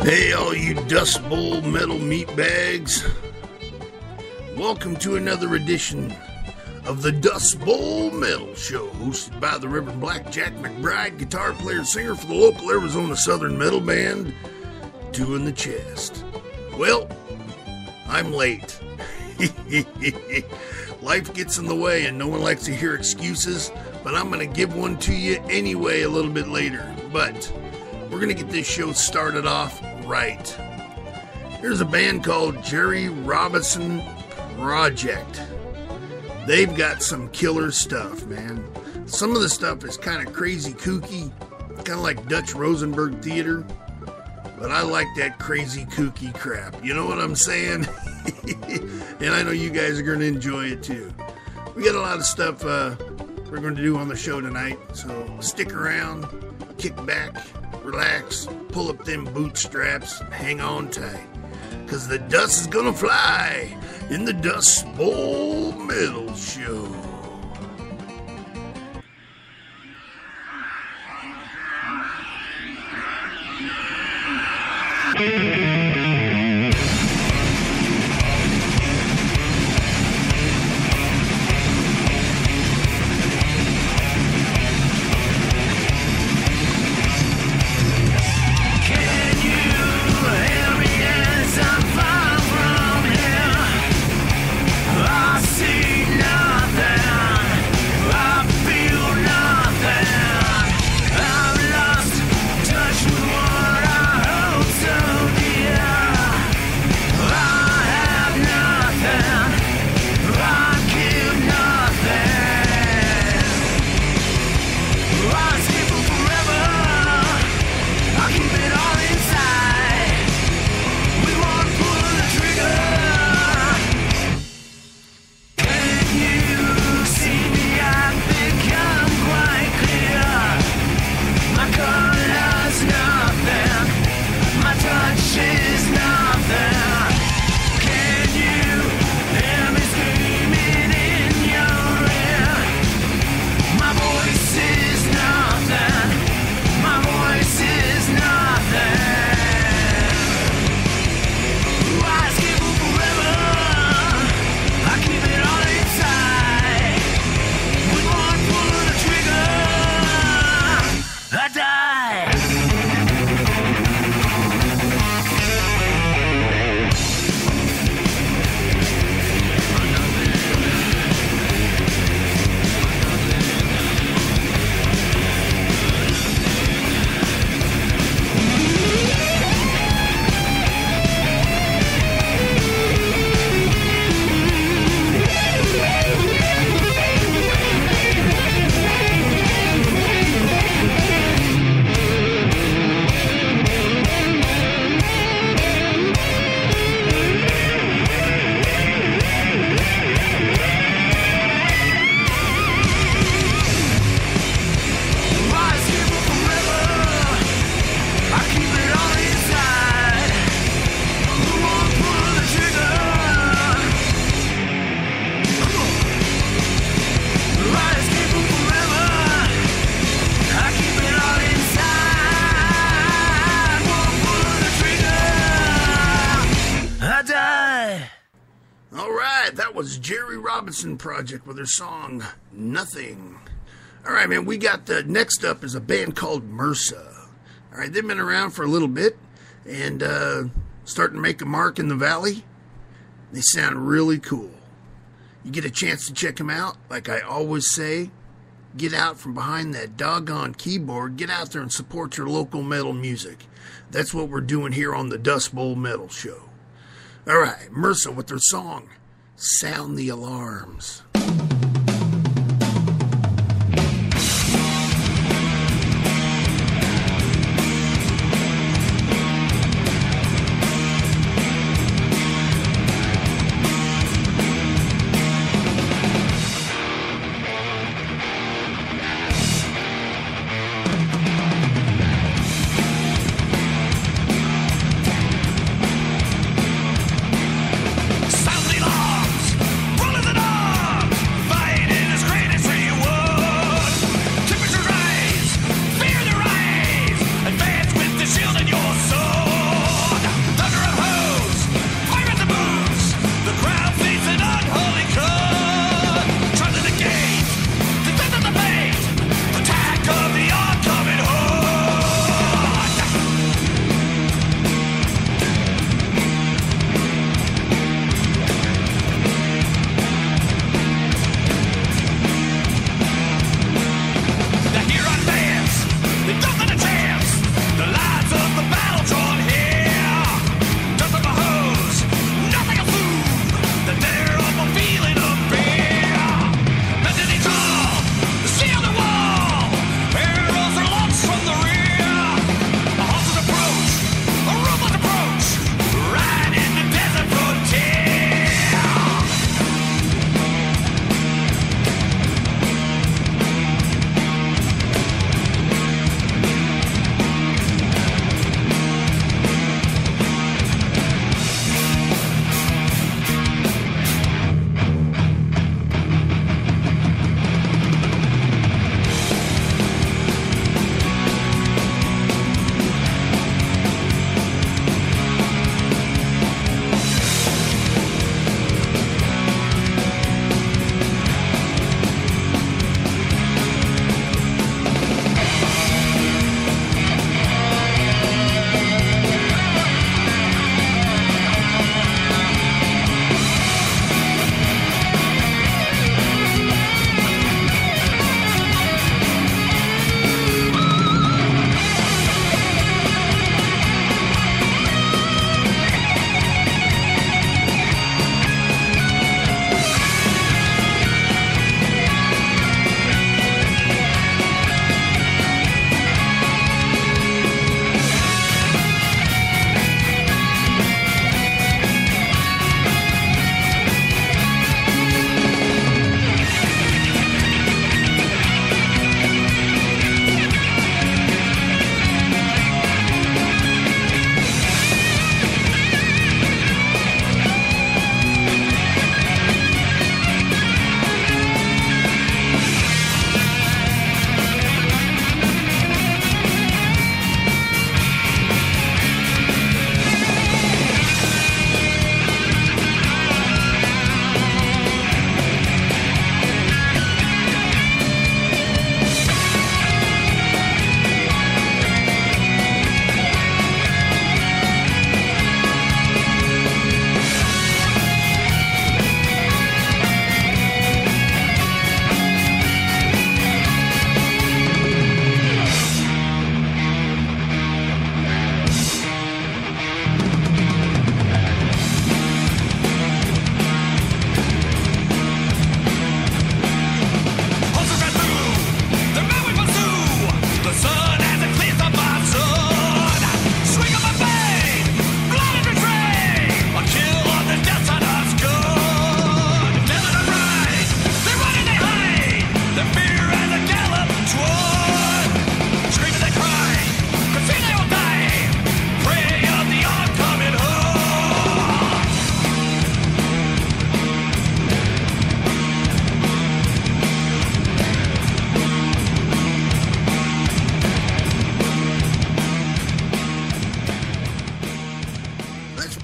Hey, all you Dust Bowl metal meatbags. Welcome to another edition of the Dust Bowl Metal Show, hosted by the Reverend Blackjack McBride, guitar player and singer for the local Arizona Southern metal band, Two in the Chest. Well, I'm late. Life gets in the way and no one likes to hear excuses, but I'm going to give one to you anyway a little bit later. But we're going to get this show started off right. Here's a band called Jerry Robinson Project. They've got some killer stuff, man. Some of the stuff is kind of crazy kooky, kind of like Dutch Rosenberg Theater, but I like that crazy kooky crap. You know what I'm saying? And I know you guys are going to enjoy it too. We got a lot of stuff we're going to do on the show tonight, so stick around, kick back, relax, pull up them bootstraps, hang on tight, because the dust is going to fly in the Dust Bowl Metal Show. Jerry Robinson Project with their song Nothing. Alright, man, we got the next up is a band called MRSA. Alright, they've been around for a little bit and starting to make a mark in the valley. They sound really cool. You get a chance to check them out, like I always say, get out from behind that doggone keyboard, get out there and support your local metal music. That's what we're doing here on the Dust Bowl Metal Show. Alright, MRSA with their song Sound the Alarms. Sound the alarms! Roll in the dark!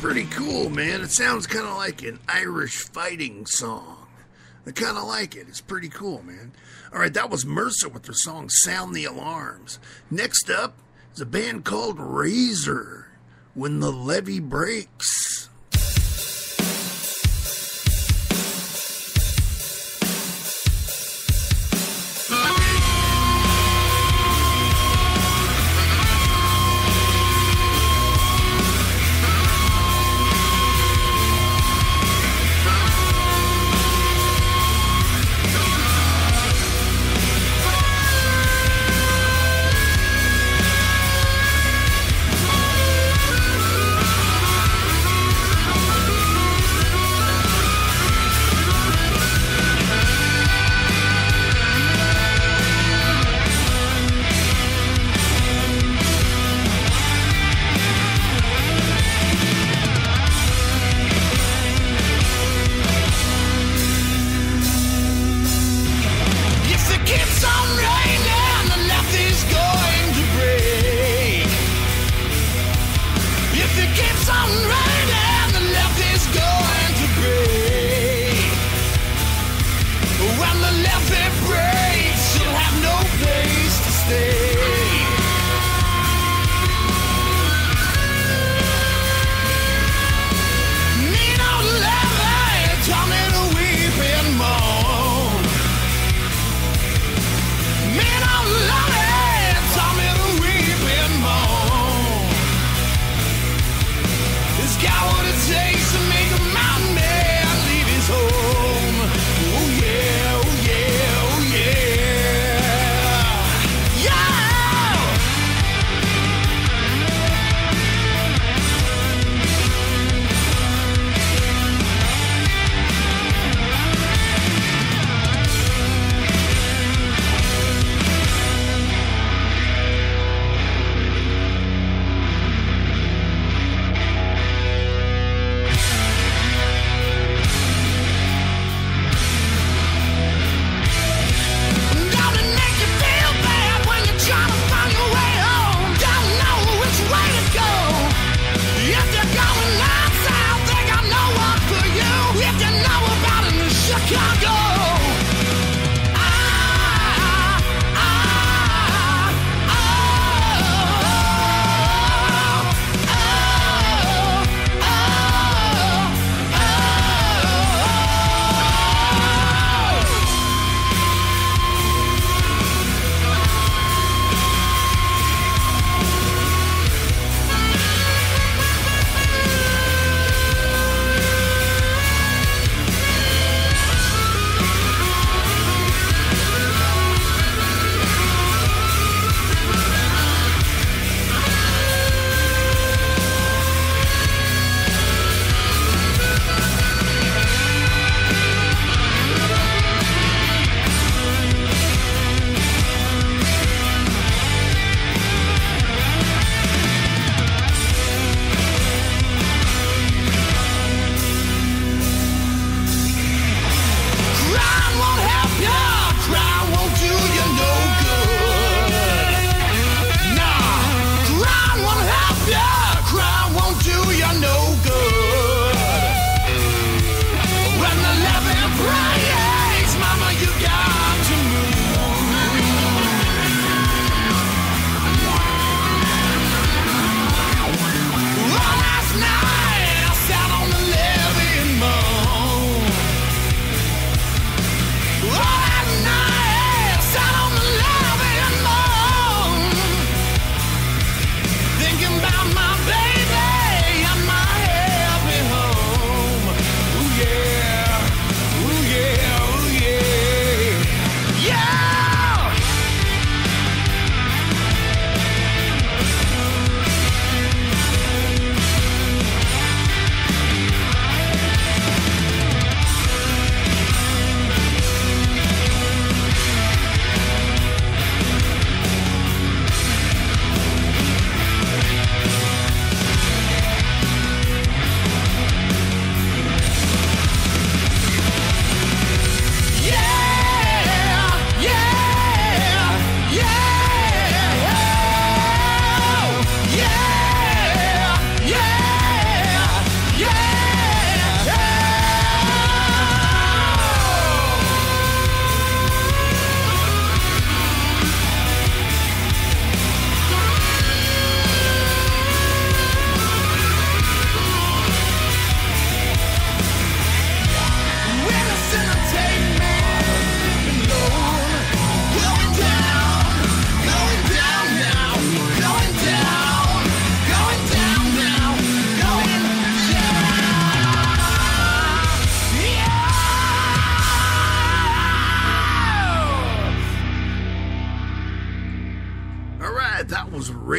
pretty cool, man. It sounds kind of like an Irish fighting song. I kind of like it. It's pretty cool, man. All right, that was Mercer with their song Sound the Alarms. Next up is a band called Razor, When the Levee Breaks.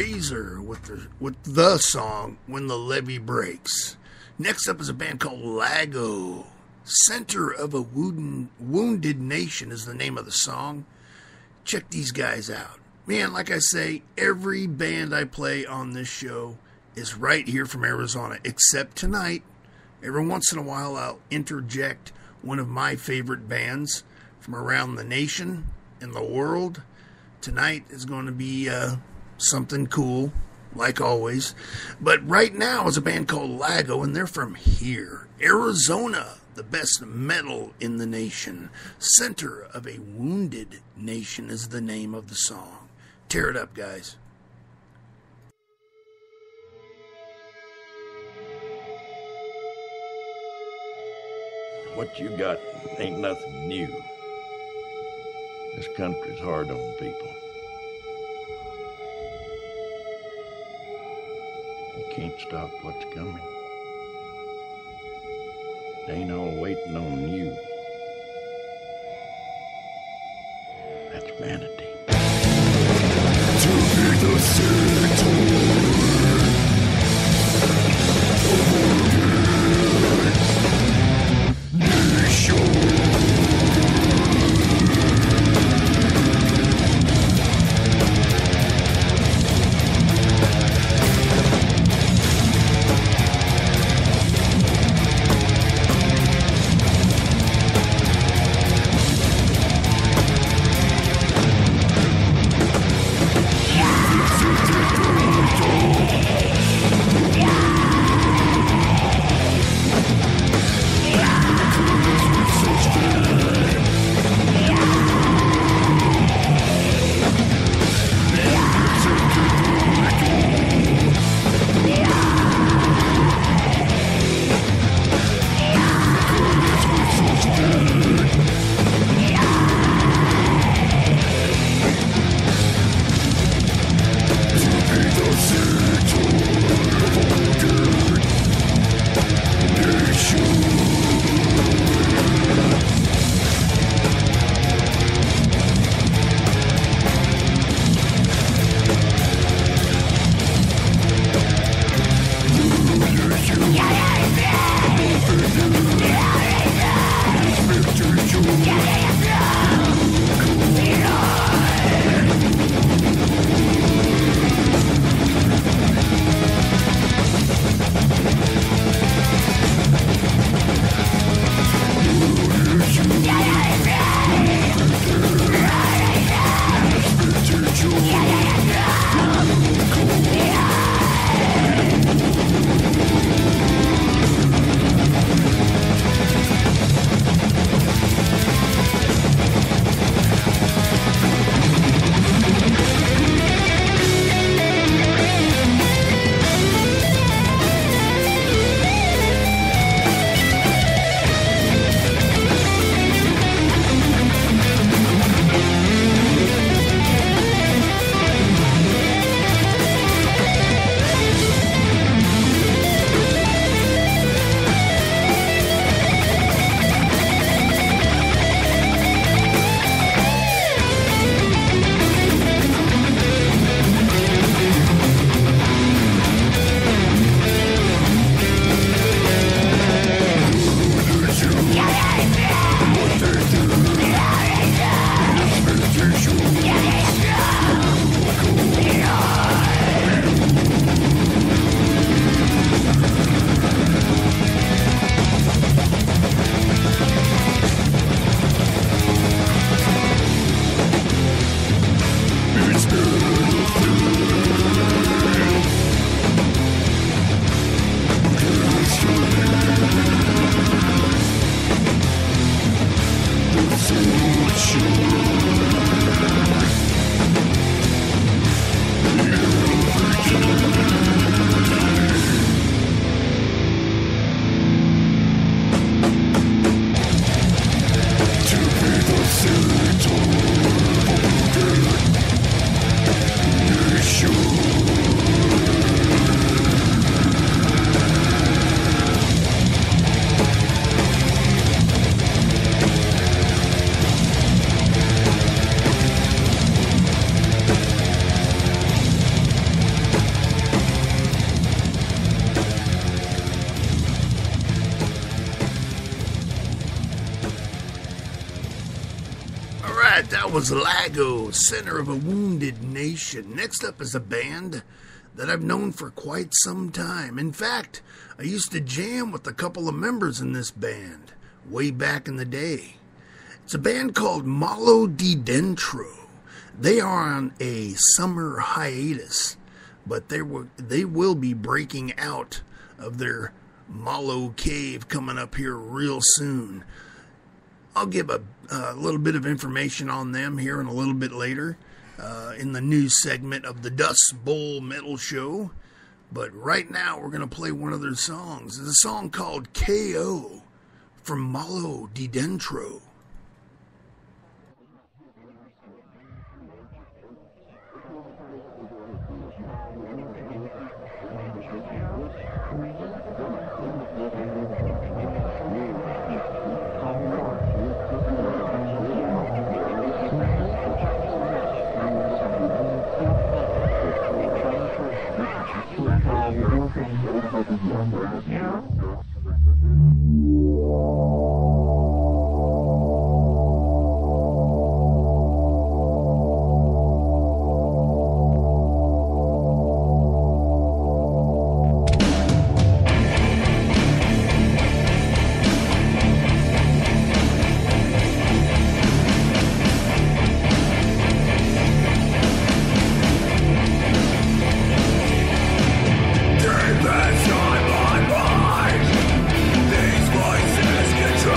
Razor with the song When the Levee Breaks. Next up is a band called Lago. Center of a Wounded Nation is the name of the song. Check these guys out. Man, like I say, every band I play on this show is right here from Arizona, except tonight. Every once in a while I'll interject one of my favorite bands from around the nation and the world. Tonight is going to be something cool, like always. But right now is a band called Lago, and they're from here, Arizona, the best metal in the nation. Center of a Wounded Nation is the name of the song. Tear it up, guys. What you got ain't nothing new. This country's hard on people. You can't stop what's coming. They ain't all waiting on you. That's vanity. To be the center. That was Lago, Center of a Wounded Nation. Next up is a band that I've known for quite some time. In fact, I used to jam with a couple of members in this band way back in the day. It's a band called Malo di Dentro. They are on a summer hiatus, but they will be breaking out of their Malo cave coming up here real soon. I'll give a little bit of information on them here in a little bit later in the news segment of the Dust Bowl Metal Show. But right now we're going to play one of their songs. It's a song called K.O. from Malo di Dentro. Control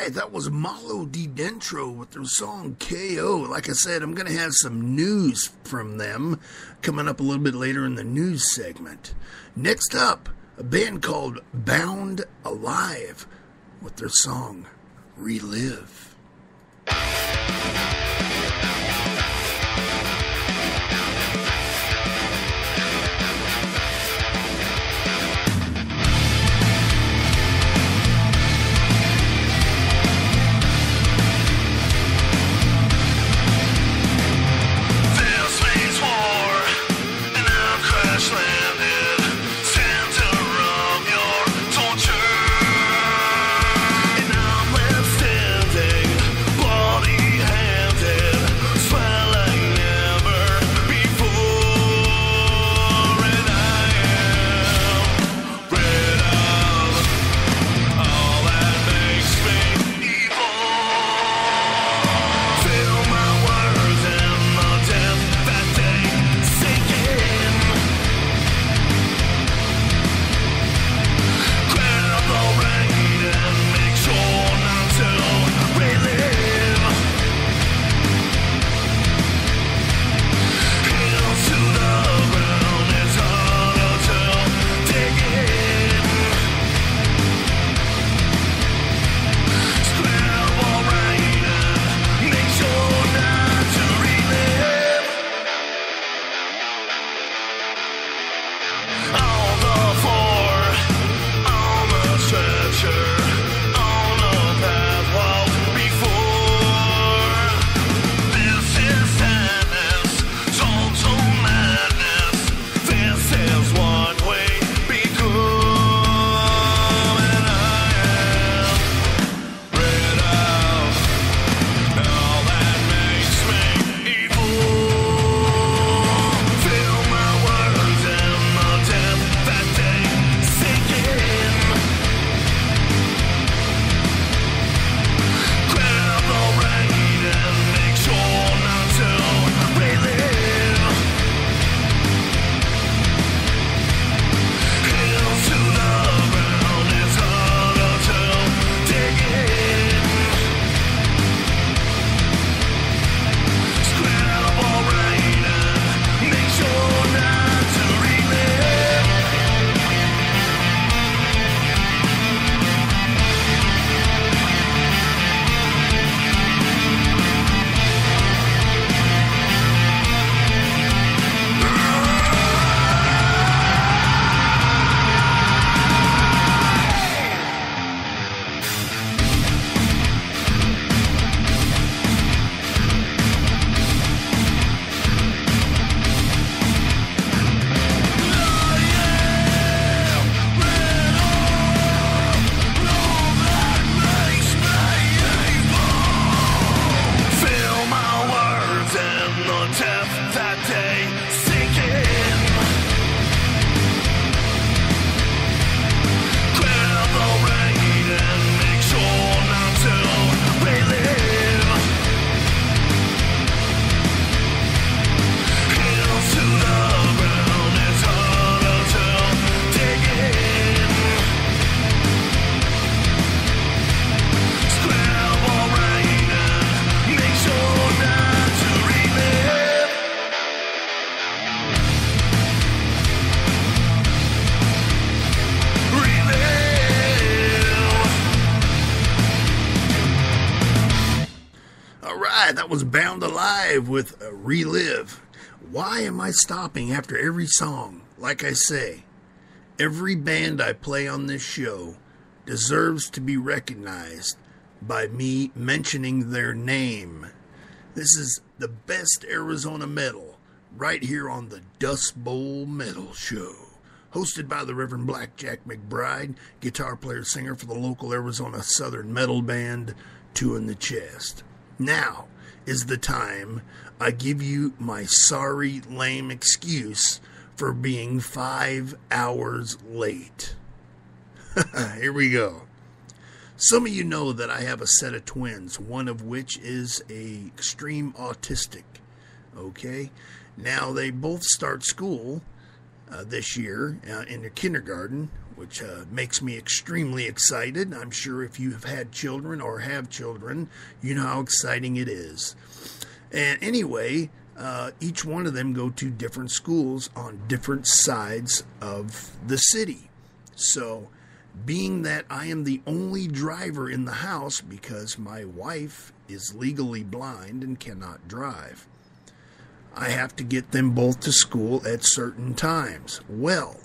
right, that was Malo Di Dentro with their song KO. Like I said, I'm going to have some news from them coming up a little bit later in the news segment. Next up, a band called Bound Alive with their song Relive. That was Bound Alive with Relive. Why am I stopping after every song? Like I say, every band I play on this show deserves to be recognized by me mentioning their name. This is the best Arizona metal right here on the Dust Bowl Metal Show. Hosted by the Reverend Blackjack McBride, guitar player singer for the local Arizona Southern metal band Two in the Chest. Now is the time I give you my sorry, lame excuse for being 5 hours late. Here we go. Some of you know that I have a set of twins, one of which is a extreme autistic. Okay? Now, they both start school this year in their kindergarten. which makes me extremely excited. I'm sure if you have had children or have children, you know how exciting it is. And anyway, each one of them go to different schools on different sides of the city. So, being that I am the only driver in the house because my wife is legally blind and cannot drive, I have to get them both to school at certain times. Well,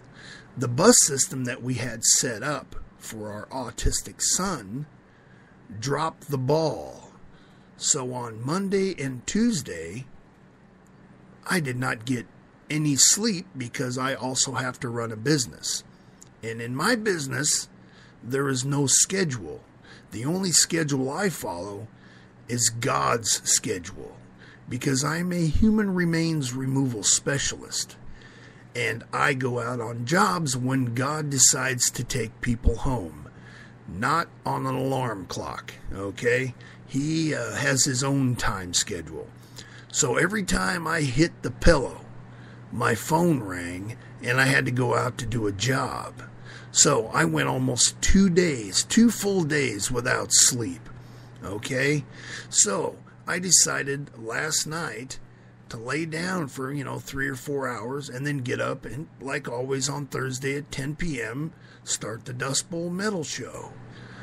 the bus system that we had set up for our autistic son dropped the ball. So on Monday and Tuesday, I did not get any sleep because I also have to run a business. And in my business, there is no schedule. The only schedule I follow is God's schedule, because I'm a human remains removal specialist. And I go out on jobs when God decides to take people home, not on an alarm clock, okay? He has his own time schedule. So every time I hit the pillow, my phone rang and I had to go out to do a job. So I went almost 2 days, 2 full days without sleep, okay? So I decided last night to lay down for, 3 or 4 hours and then get up and, like always on Thursday at 10 p.m., start the Dust Bowl Metal Show.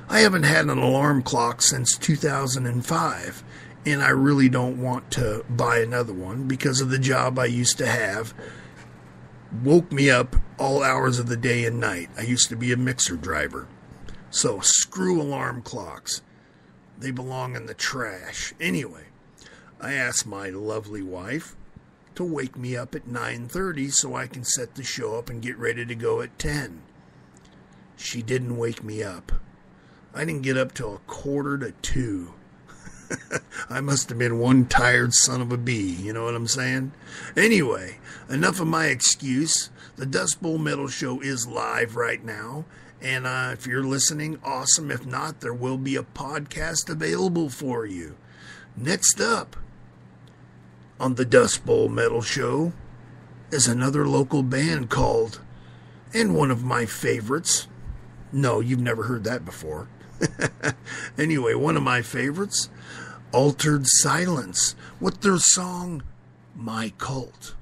I haven't had an alarm clock since 2005, and I really don't want to buy another one because of the job I used to have. Woke me up all hours of the day and night. I used to be a mixer driver. So screw alarm clocks. They belong in the trash. Anyway, I asked my lovely wife to wake me up at 9:30 so I can set the show up and get ready to go at 10. She didn't wake me up. I didn't get up till 1:45. I must have been one tired son of a bee, you know what I'm saying? Anyway, enough of my excuse. The Dust Bowl Metal Show is live right now. And if you're listening, awesome. If not, there will be a podcast available for you. Next up on the Dust Bowl Metal Show is another local band called, and one of my favorites. No, you've never heard that before. Anyway, one of my favorites, Altered Silence, with their song, My Cult.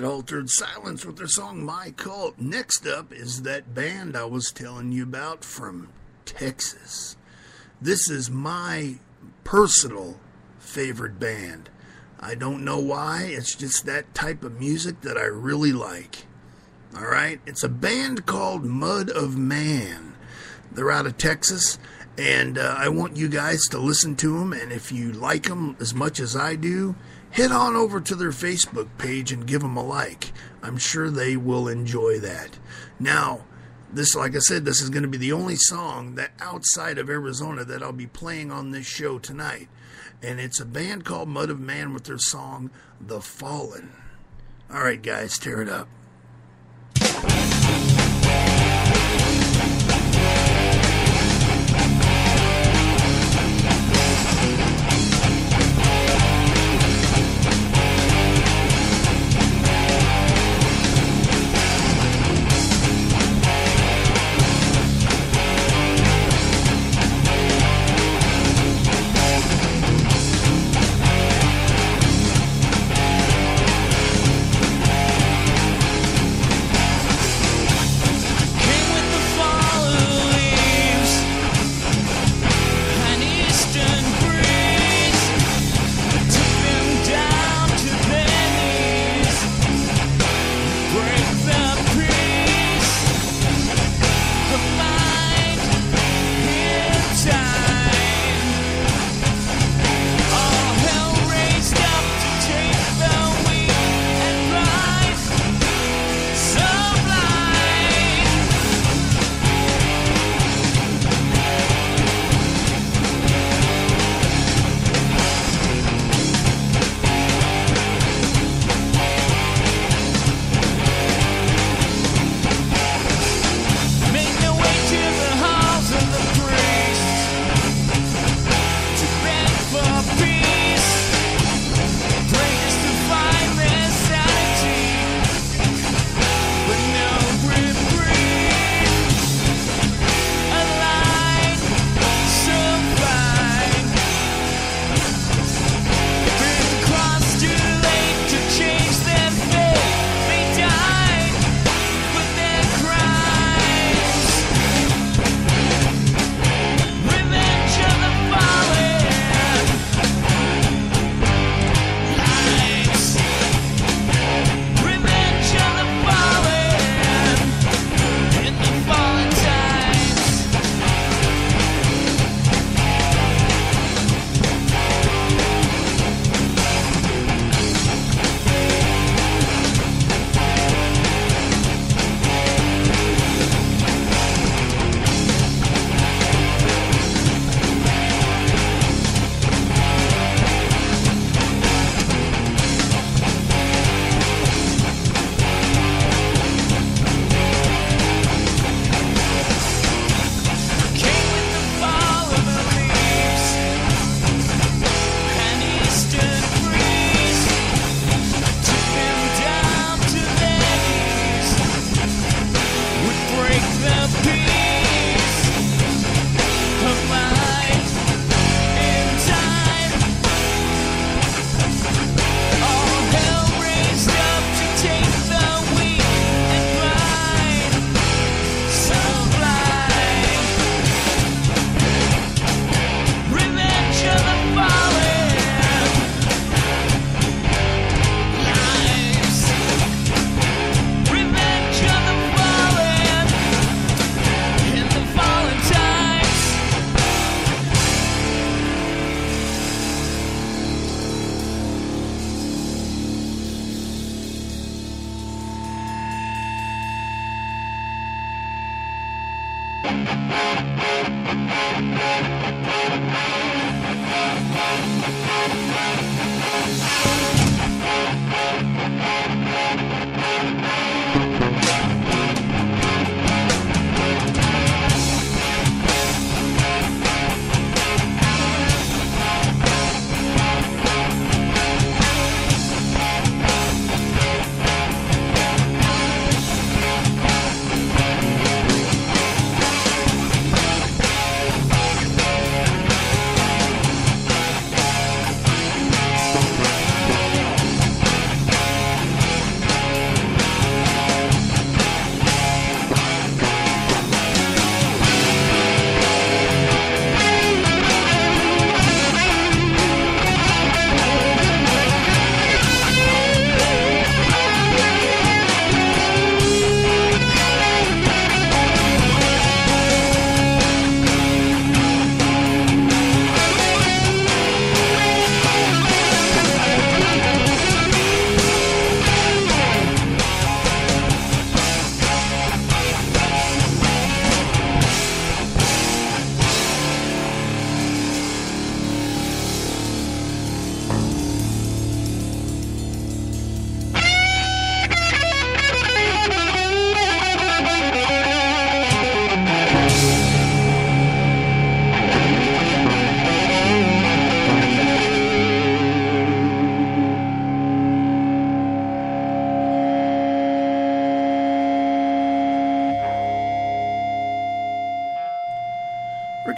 right, Altered Silence with their song My Cult. Next up is that band I was telling you about from Texas. This is my personal favorite band. I don't know why, it's just that type of music that I really like. Alright, it's a band called Mud of Man. They're out of Texas, and I want you guys to listen to them, and if you like them as much as I do, head on over to their Facebook page and give them a like. I'm sure they will enjoy that. Now, this, like I said, this is going to be the only song that outside of Arizona that I'll be playing on this show tonight. And it's a band called Mud of Man with their song, The Fallen. All right, guys, tear it up.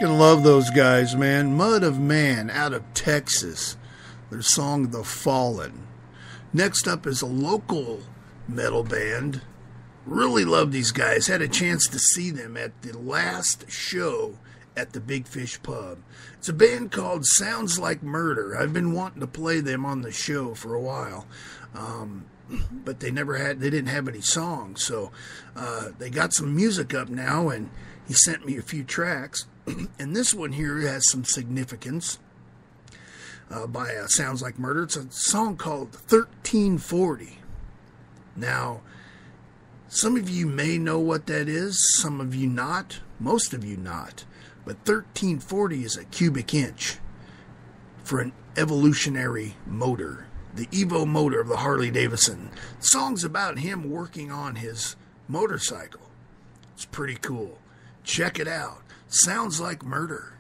Freaking love those guys, man. Mud of Man out of Texas. Their song, The Fallen. Next up is a local metal band. Really love these guys. Had a chance to see them at the last show at the Big Fish Pub. It's a band called Sounds Like Murder. I've been wanting to play them on the show for a while. But they didn't have any songs. So they got some music up now, and he sent me a few tracks. And this one here has some significance by Sounds Like Murder. It's a song called 1340. Now, some of you may know what that is, some of you not, most of you not. But 1340 is a cubic inch for an evolutionary motor, the Evo motor of the Harley Davidson. The song's about him working on his motorcycle. It's pretty cool. Check it out. Sounds Like Murder.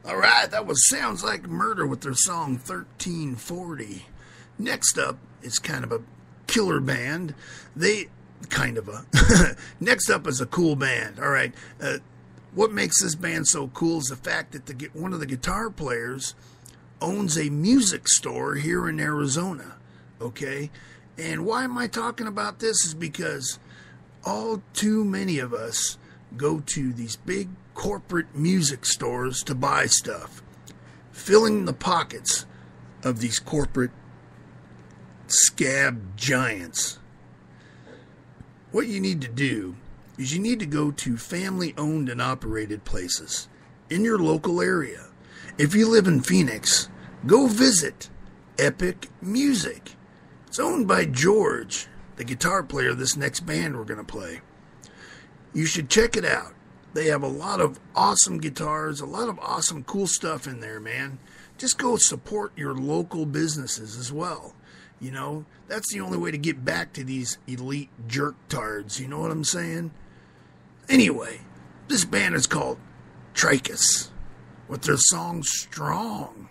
Alright, that was Sounds Like Murder with their song 1340. Next up is kind of a killer band. Next up is a cool band. Alright, what makes this band so cool is the fact that one of the guitar players owns a music store here in Arizona. Okay? And why am I talking about this is because all too many of us go to these big corporate music stores to buy stuff, filling the pockets of these corporate scab giants. What you need to do is you need to go to family-owned and operated places in your local area. If you live in Phoenix, go visit Epic Music. It's owned by George, the guitar player of this next band we're going to play. You should check it out. They have a lot of awesome guitars, a lot of awesome cool stuff in there, man. Just go support your local businesses as well. You know, that's the only way to get back to these elite jerk-tards, you know what I'm saying? Anyway, this band is called Tricus with their song Strong.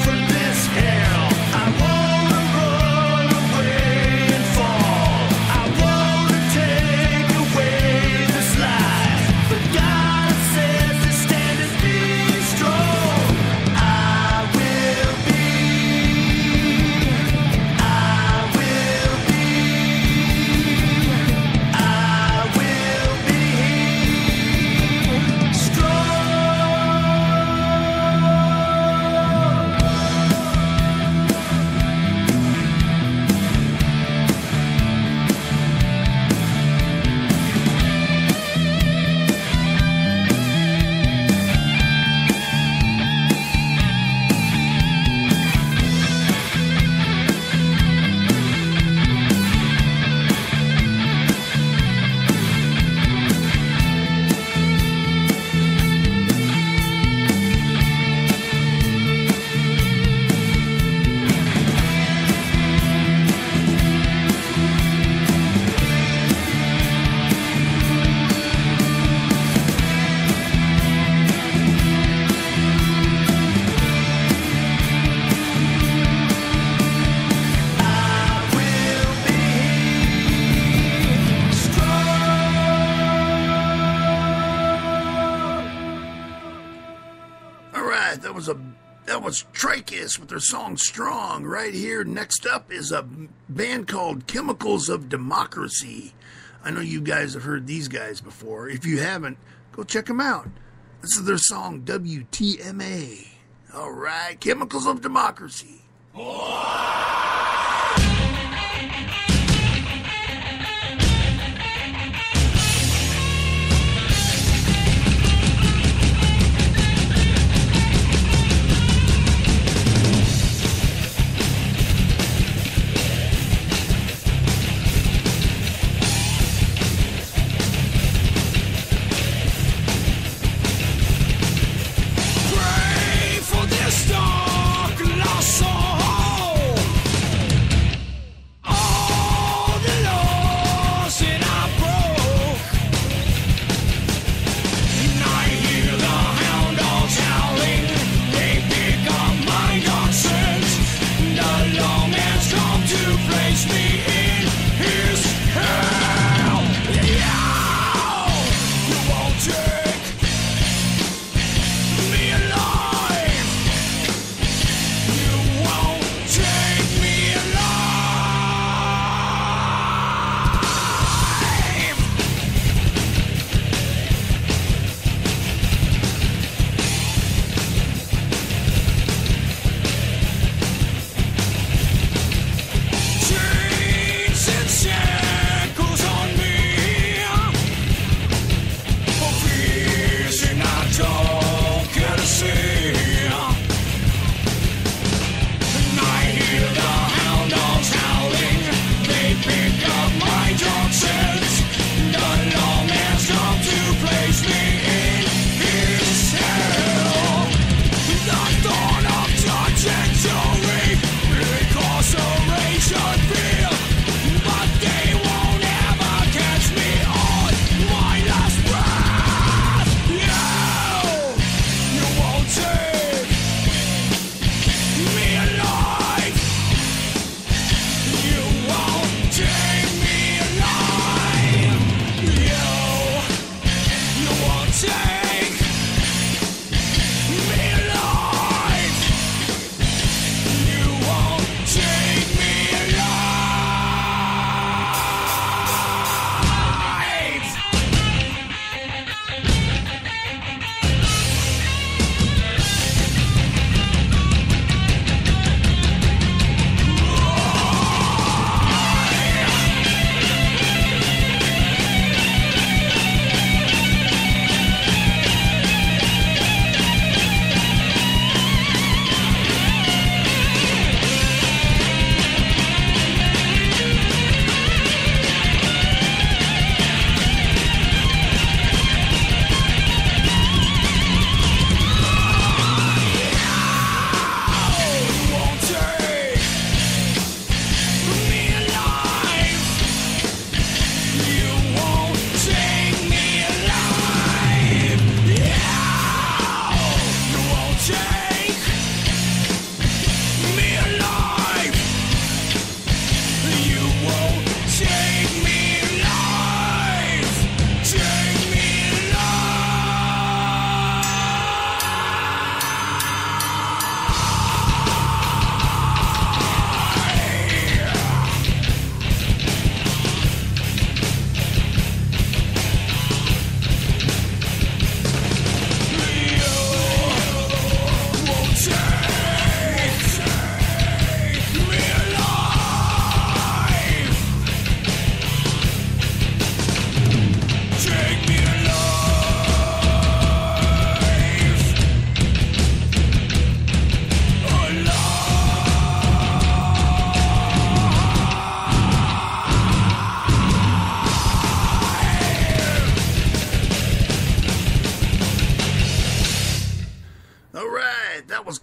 From that was Trachis with their song Strong right here. Next up is a band called Chemicals of Democracy. I know you guys have heard these guys before. If you haven't, go check them out. This is their song WTMA. All right, Chemicals of Democracy.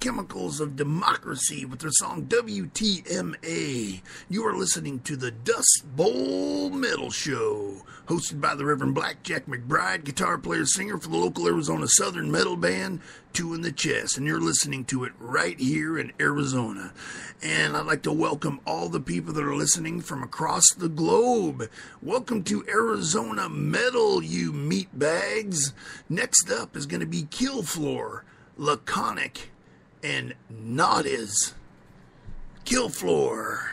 Chemicals of Democracy with their song WTMA. You are listening to the Dust Bowl Metal Show, hosted by the Reverend Blackjack McBride, guitar player, singer for the local Arizona Southern metal band, Two in the Chest, and you're listening to it right here in Arizona. And I'd like to welcome all the people that are listening from across the globe. Welcome to Arizona Metal, you meatbags. Next up is going to be Kill Floor, Laconic, and not as Kill Floor.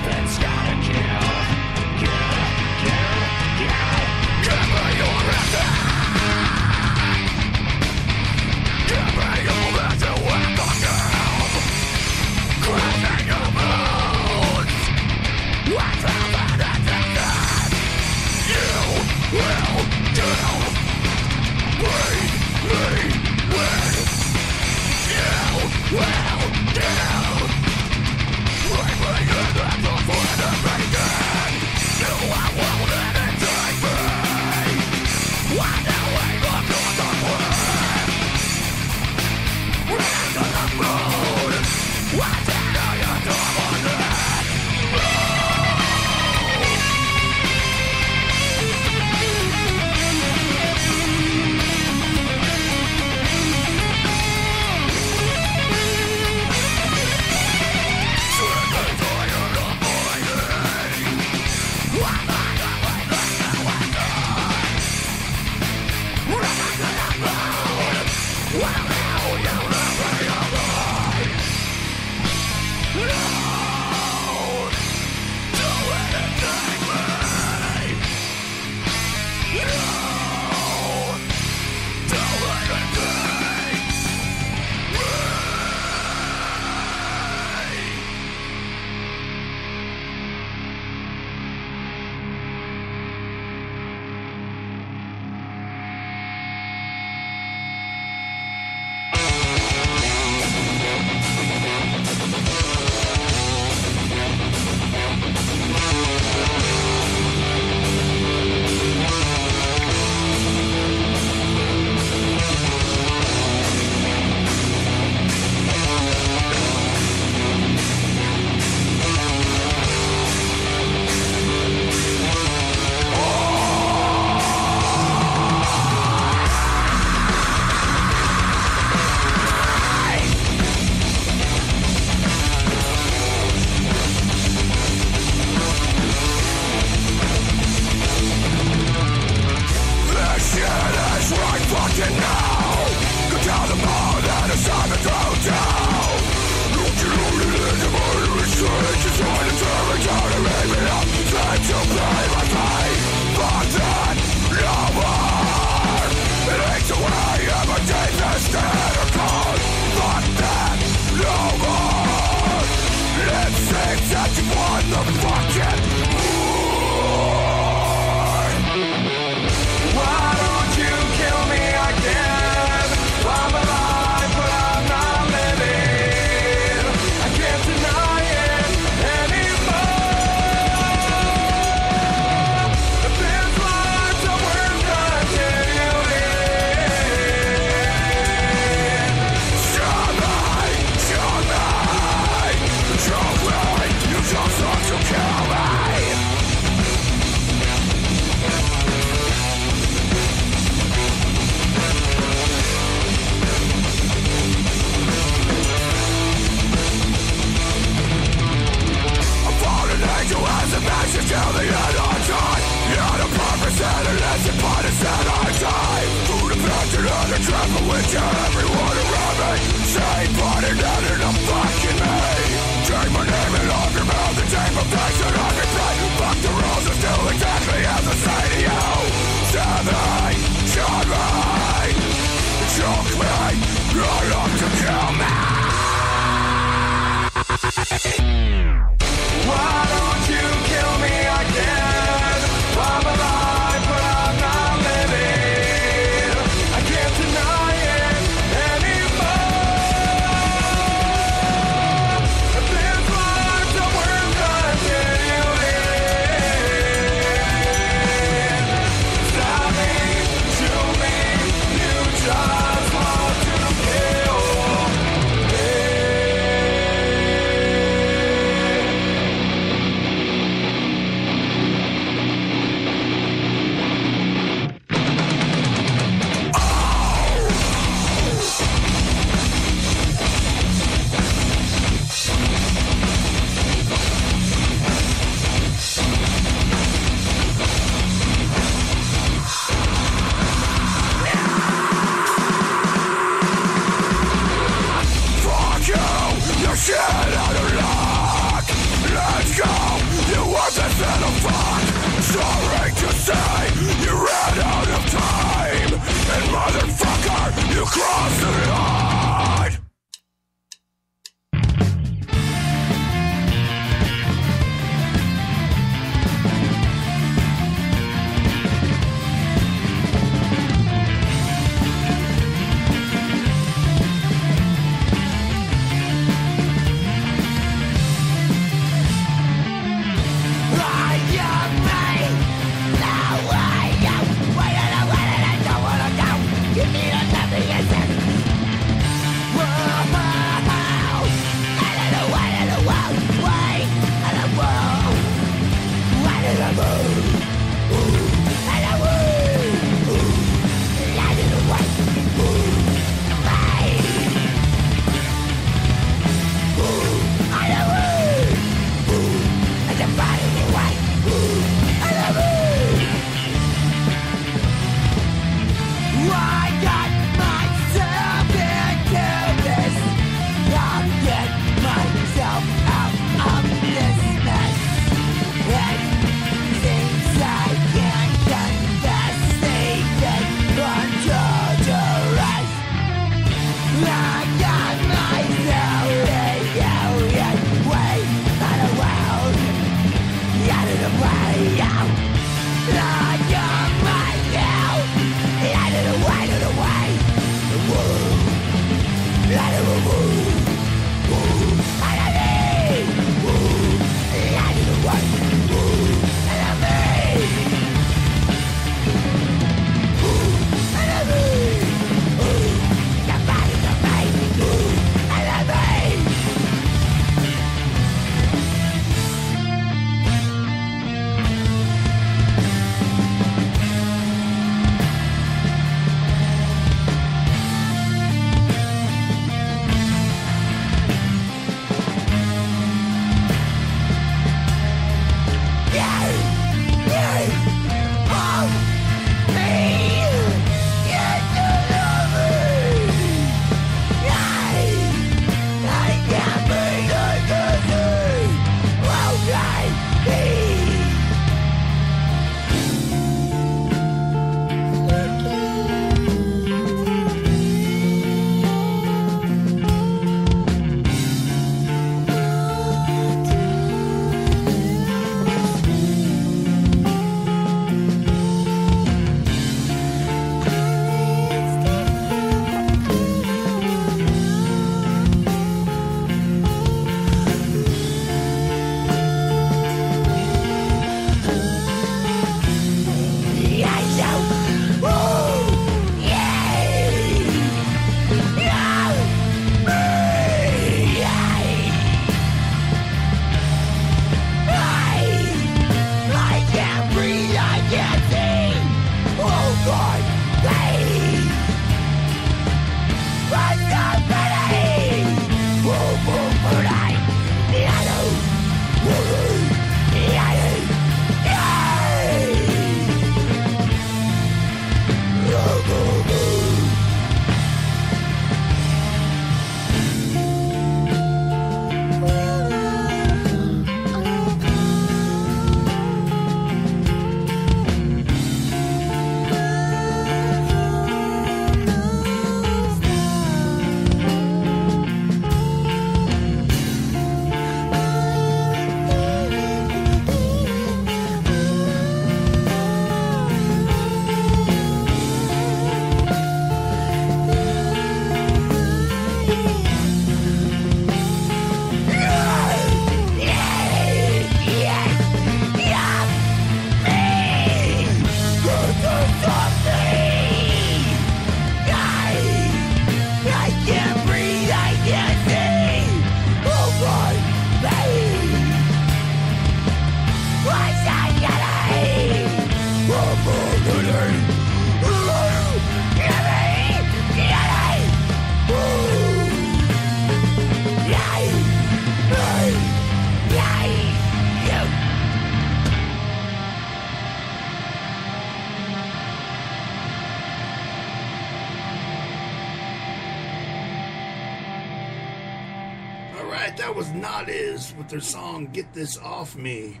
Alright, that was Not Is with their song Get This Off Me.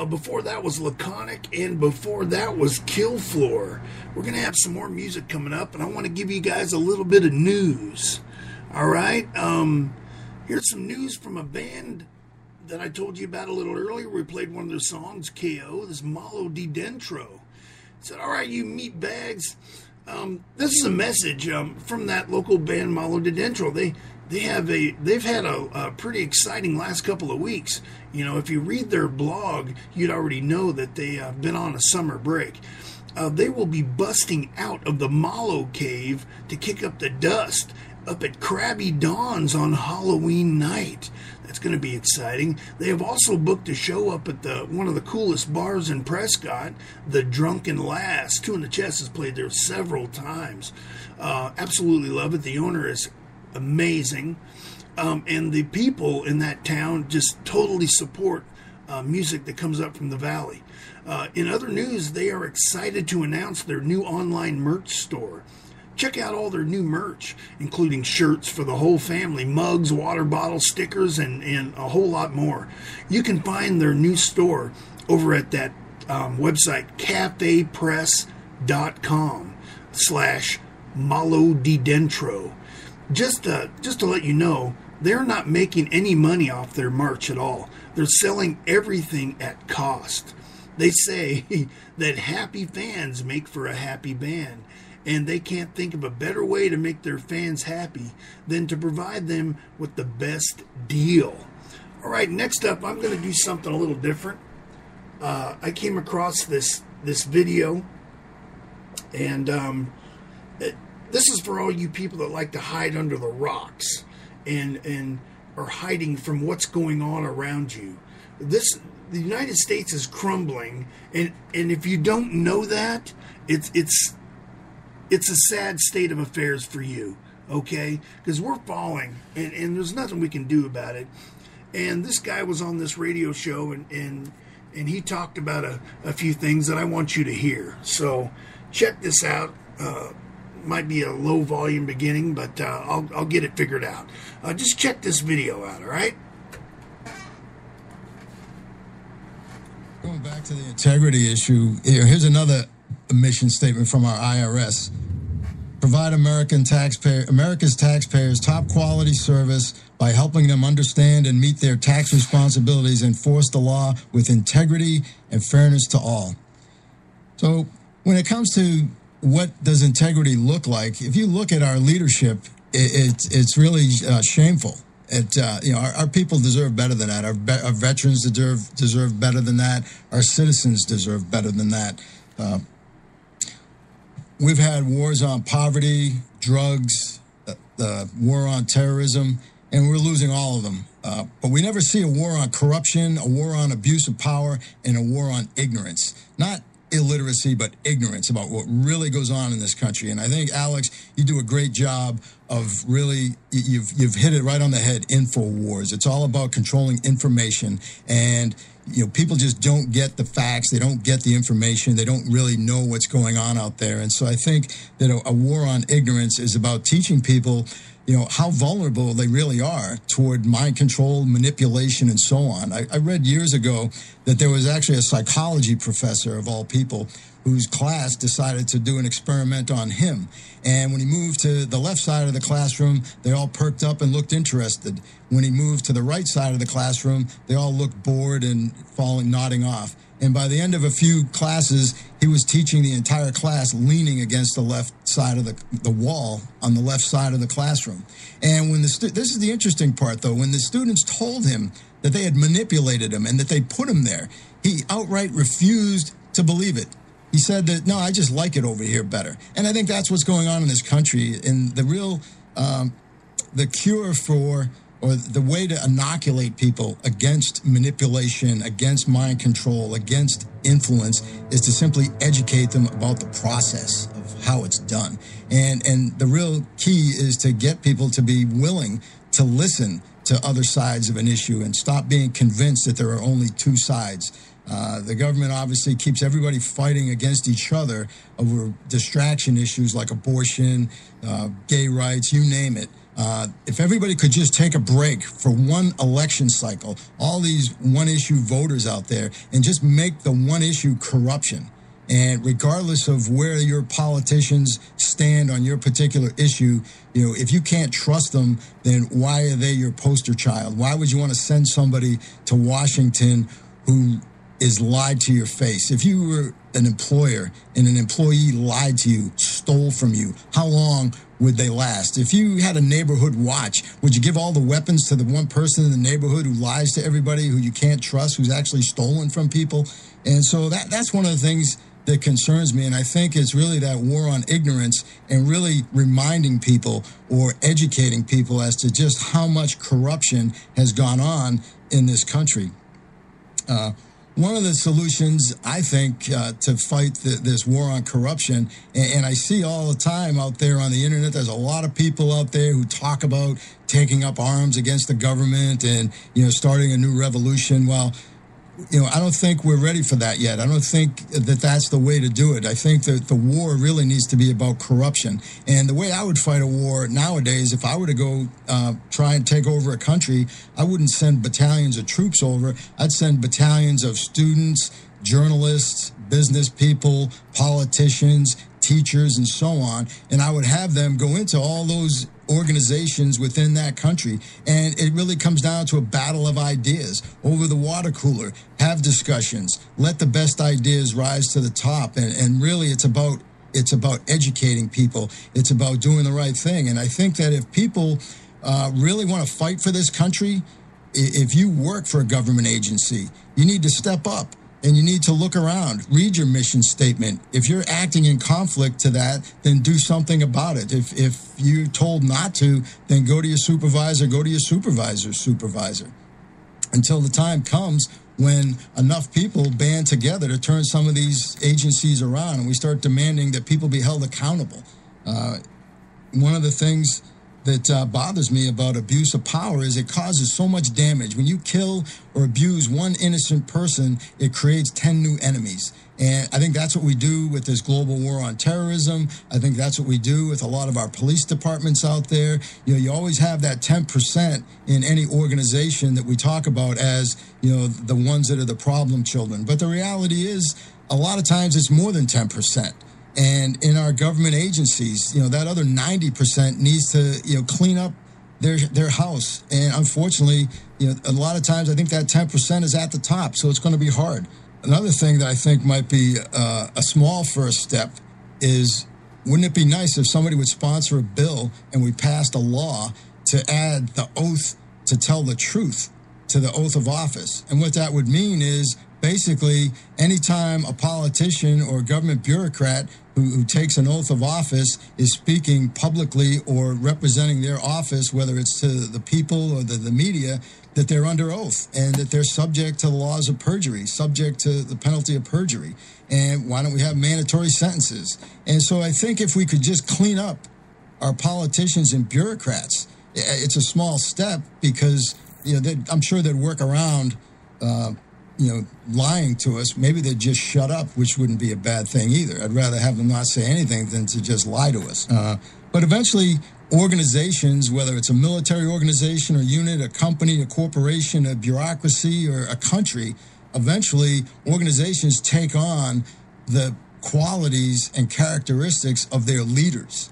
Before that was Laconic, and before that was Kill Floor. We're going to have some more music coming up, and I want to give you guys a little bit of news. Alright, here's some news from a band that I told you about a little earlier. We played one of their songs, KO. This is Malo Di Dentro. Said, alright, you meat bags. This is a message from that local band, Malo Di Dentro. They've had a pretty exciting last couple of weeks. You know, if you read their blog, you'd already know that they have been on a summer break. They will be busting out of the Malo Cave to kick up the dust up at Krabby Dawn's on Halloween night. That's going to be exciting. They have also booked a show up at one of the coolest bars in Prescott, the Drunken Lass. Two in the Chest has played there several times. Absolutely love it. The owner is amazing. And the people in that town just totally support music that comes up from the valley. In other news, they are excited to announce their new online merch store. Check out all their new merch, including shirts for the whole family, mugs, water bottles, stickers, and a whole lot more. You can find their new store over at that website, cafepress.com/MaloDiDentro. Just to let you know, they're not making any money off their merch at all. They're selling everything at cost. They say that happy fans make for a happy band, and they can't think of a better way to make their fans happy than to provide them with the best deal. All right, next up, I'm going to do something a little different. I came across this video, and this is for all you people that like to hide under the rocks and are hiding from what's going on around you. The United States is crumbling, and if you don't know that, it's a sad state of affairs for you, okay? Because we're falling, and there's nothing we can do about it. And this guy was on this radio show, and he talked about a few things that I want you to hear. So check this out. Might be a low volume beginning, but I'll get it figured out. Just check this video out, all right? Going back to the integrity issue, here's another mission statement from our IRS. Provide America's taxpayers top quality service by helping them understand and meet their tax responsibilities, and enforce the law with integrity and fairness to all. So when it comes to what does integrity look like, if you look at our leadership, it's really shameful. Our people deserve better than that. Our veterans deserve better than that. Our citizens deserve better than that. We've had wars on poverty, drugs, the war on terrorism, and we're losing all of them. But we never see a war on corruption, a war on abuse of power, and a war on ignorance. Not illiteracy, but ignorance about what really goes on in this country. And I think, Alex, you do a great job of really, you've hit it right on the head, InfoWars. It's all about controlling information, and people just don't get the facts. They don't get the information. They don't really know what's going on out there. And so I think that a war on ignorance is about teaching people, how vulnerable they really are toward mind control, manipulation, and so on. I read years ago that there was actually a psychology professor, of all people, whose class decided to do an experiment on him. And when he moved to the left side of the classroom, they all perked up and looked interested. When he moved to the right side of the classroom, they all looked bored and nodding off. And by the end of a few classes, he was teaching the entire class leaning against the left side of the wall on the left side of the classroom. And when this is the interesting part, though, when the students told him that they had manipulated him and that they put him there, he outright refused to believe it. He said that, no, I just like it over here better. And I think that's what's going on in this country. And the real, the cure for, or the way to inoculate people against manipulation, against mind control, against influence, is to simply educate them about the process of how it's done. And the real key is to get people to be willing to listen to other sides of an issue and stop being convinced that there are only two sides. The government obviously keeps everybody fighting against each other over distraction issues like abortion, gay rights, you name it. If everybody could just take a break for one election cycle, all these one-issue voters out there, and just make the one issue corruption. And regardless of where your politicians stand on your particular issue, if you can't trust them, then why are they your poster child? Why would you want to send somebody to Washington who is lied to your face? If you were an employer and an employee lied to you, stole from you, how long would they last? If you had a neighborhood watch, would you give all the weapons to the one person in the neighborhood who lies to everybody, who you can't trust, who's actually stolen from people? And so that's one of the things that concerns me, and I think it's really that war on ignorance and really reminding people or educating people as to just how much corruption has gone on in this country. One of the solutions, I think, to fight this war on corruption, and I see all the time out there on the internet, there's a lot of people out there who talk about taking up arms against the government and, starting a new revolution. Well, I don't think we're ready for that yet. I don't think that that's the way to do it. I think that the war really needs to be about corruption. And the way I would fight a war nowadays, if I were to go try and take over a country, I wouldn't send battalions of troops over. I'd send battalions of students, journalists, business people, politicians, teachers, and so on. And I would have them go into all those organizations within that country. And it really comes down to a battle of ideas over the water cooler. Have discussions. Let the best ideas rise to the top. And really it's about educating people. It's about doing the right thing. And I think that if people really want to fight for this country, if you work for a government agency, you need to step up. And you need to look around, read your mission statement. If you're acting in conflict to that, then do something about it. If you're told not to, then go to your supervisor, go to your supervisor's supervisor. Until the time comes when enough people band together to turn some of these agencies around and we start demanding that people be held accountable. One of the things that bothers me about abuse of power is it causes so much damage. When you kill or abuse one innocent person, it creates 10 new enemies. And I think that's what we do with this global war on terrorism. I think that's what we do with a lot of our police departments out there. You always have that 10% in any organization that we talk about as, the ones that are the problem children. But the reality is, a lot of times it's more than 10%. And in our government agencies, that other 90% needs to, clean up their house. And unfortunately, a lot of times I think that 10% is at the top, so it's going to be hard. Another thing that I think might be a small first step is, wouldn't it be nice if somebody would sponsor a bill and we passed a law to add the oath to tell the truth to the oath of office? And what that would mean is, basically, anytime a politician or a government bureaucrat who takes an oath of office is speaking publicly or representing their office, whether it's to the people or the media, that they're under oath and that they're subject to the laws of perjury, subject to the penalty of perjury. And why don't we have mandatory sentences? And so I think if we could just clean up our politicians and bureaucrats, it's a small step because, I'm sure they'd work around lying to us. Maybe they'd just shut up, which wouldn't be a bad thing either. I'd rather have them not say anything than to just lie to us. But eventually, organizations, whether it's a military organization or unit, a company, a corporation, a bureaucracy, or a country, eventually organizations take on the qualities and characteristics of their leaders.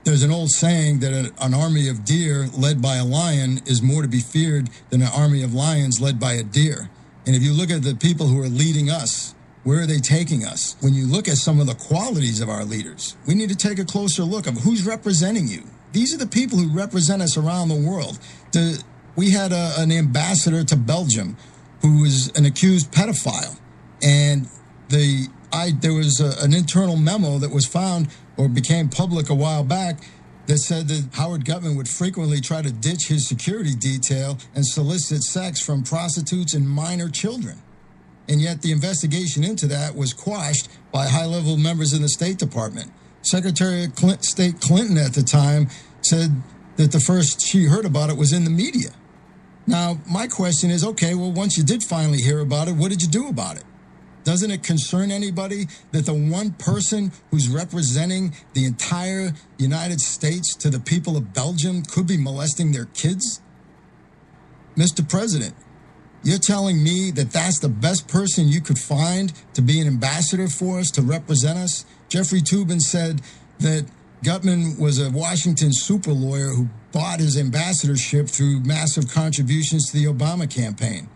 There's an old saying that an army of deer led by a lion is more to be feared than an army of lions led by a deer. And if you look at the people who are leading us, where are they taking us? When you look at some of the qualities of our leaders, we need to take a closer look of who's representing you. These are the people who represent us around the world. We had an ambassador to Belgium who was an accused pedophile. And there was an internal memo that was found or became public a while back that said that Howard Gutman would frequently try to ditch his security detail and solicit sex from prostitutes and minor children. And yet the investigation into that was quashed by high-level members in the State Department. Secretary of State Clinton at the time said that the first she heard about it was in the media. Now, my question is, okay, well, once you did finally hear about it, what did you do about it? Doesn't it concern anybody that the one person who's representing the entire United States to the people of Belgium could be molesting their kids? Mr. President, you're telling me that that's the best person you could find to be an ambassador for us, to represent us? Jeffrey Toobin said that Gutman was a Washington super lawyer who bought his ambassadorship through massive contributions to the Obama campaign.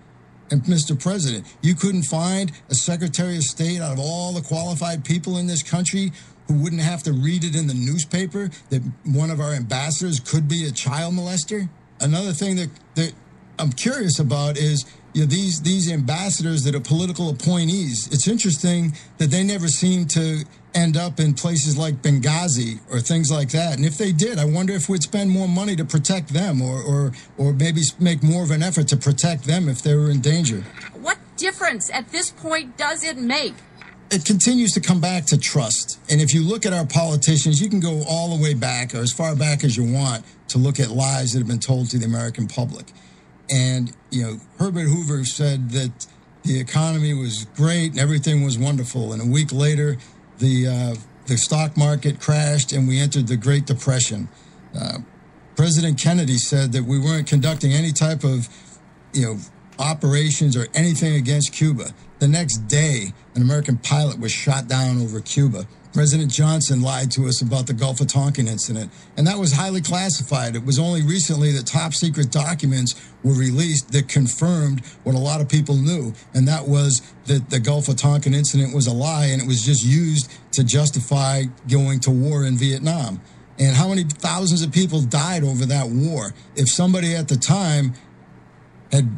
And Mr. President, you couldn't find a Secretary of State out of all the qualified people in this country who wouldn't have to read it in the newspaper that one of our ambassadors could be a child molester? Another thing that I'm curious about is, these ambassadors that are political appointees. It's interesting that they never seem to end up in places like Benghazi or things like that. And if they did, I wonder if we'd spend more money to protect them, or maybe make more of an effort to protect them if they were in danger. What difference at this point does it make? It continues to come back to trust. And if you look at our politicians, you can go all the way back, or as far back as you want, to look at lies that have been told to the American public. And, Herbert Hoover said that the economy was great and everything was wonderful. And a week later, the stock market crashed and we entered the Great Depression. President Kennedy said that we weren't conducting any type of, operations or anything against Cuba. The next day, an American pilot was shot down over Cuba. President Johnson lied to us about the Gulf of Tonkin incident, and that was highly classified. It was only recently that top secret documents were released that confirmed what a lot of people knew, and that was that the Gulf of Tonkin incident was a lie, and it was just used to justify going to war in Vietnam. And how many thousands of people died over that war? If somebody at the time had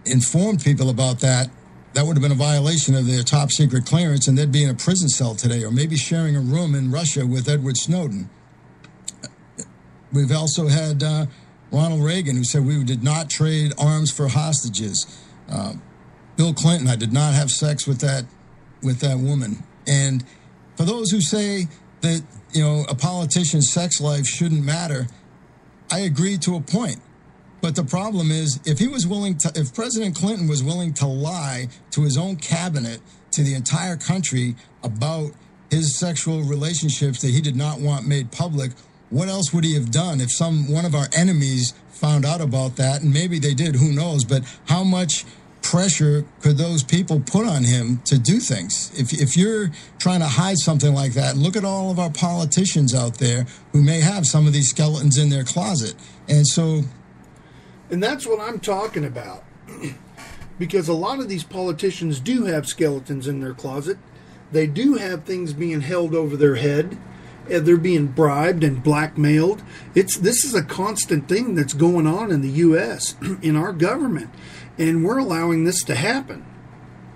informed people about that, that would have been a violation of their top secret clearance, and they'd be in a prison cell today, or maybe sharing a room in Russia with Edward Snowden. We've also had Ronald Reagan, who said we did not trade arms for hostages. Bill Clinton, I did not have sex with that woman. And for those who say that, a politician's sex life shouldn't matter, I agree to a point. But the problem is, if President Clinton was willing to lie to his own cabinet, to the entire country about his sexual relationships that he did not want made public, what else would he have done if one of our enemies found out about that? And maybe they did, who knows? But how much pressure could those people put on him to do things? If you're trying to hide something like that, look at all of our politicians out there who may have some of these skeletons in their closet. And that's what I'm talking about. Because a lot of these politicians do have skeletons in their closet. They do have things being held over their head. They're being bribed and blackmailed. This is a constant thing that's going on in the U.S., in our government. And we're allowing this to happen.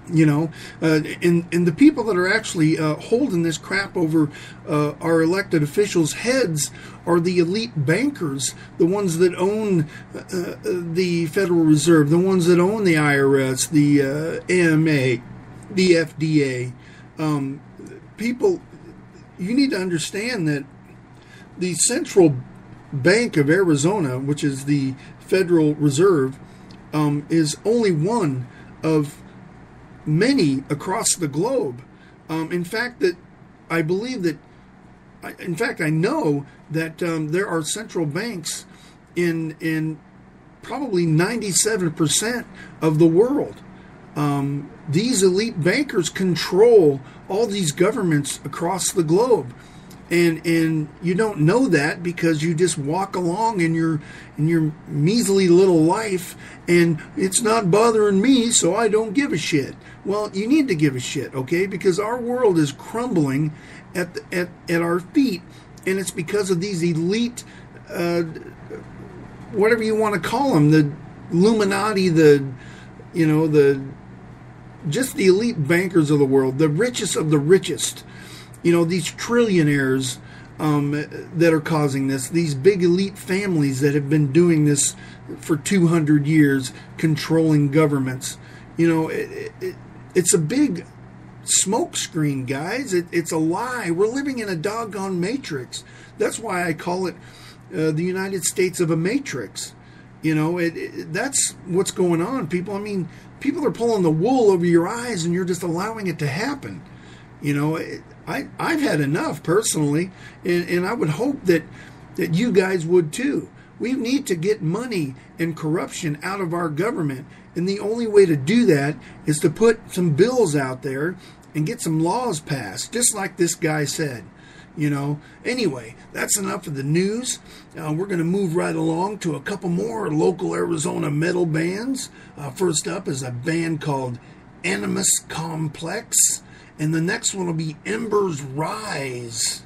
And the people that are actually holding this crap over our elected officials' heads are the elite bankers, the ones that own the Federal Reserve, the ones that own the IRS, the AMA, the FDA. People, you need to understand that the Central Bank of Arizona, which is the Federal Reserve, is only one of many across the globe. In fact, I know that there are central banks in probably 97% of the world. These elite bankers control all these governments across the globe. And you don't know that because you just walk along in your measly little life, and it's not bothering me, so I don't give a shit. Well, you need to give a shit, okay? Because our world is crumbling at our feet, and it's because of these elite, whatever you want to call them, the Illuminati, just the elite bankers of the world, the richest of the richest. These trillionaires that are causing this, these big elite families that have been doing this for 200 years, controlling governments. It's a big smoke screen, guys. It's a lie. We're living in a doggone matrix. That's why I call it the United States of a matrix. You know, that's what's going on, people. I mean, people are pulling the wool over your eyes, and you're just allowing it to happen. You know, I've had enough personally, and I would hope that you guys would too. We need to get money and corruption out of our government, and the only way to do that is to put some bills out there and get some laws passed, just like this guy said. You know, anyway, that's enough of the news. We're going to move right along to a couple more local Arizona metal bands. First up is a band called Animus Complex, and the next one will be Embers Rise.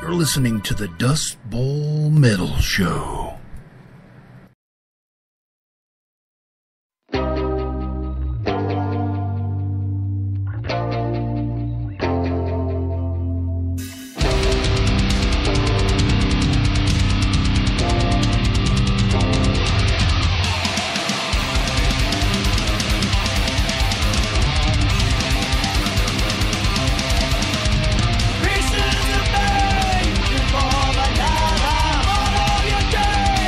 You're listening to the Dust Bowl Metal Show. Pieces of me, before the night, all of your days.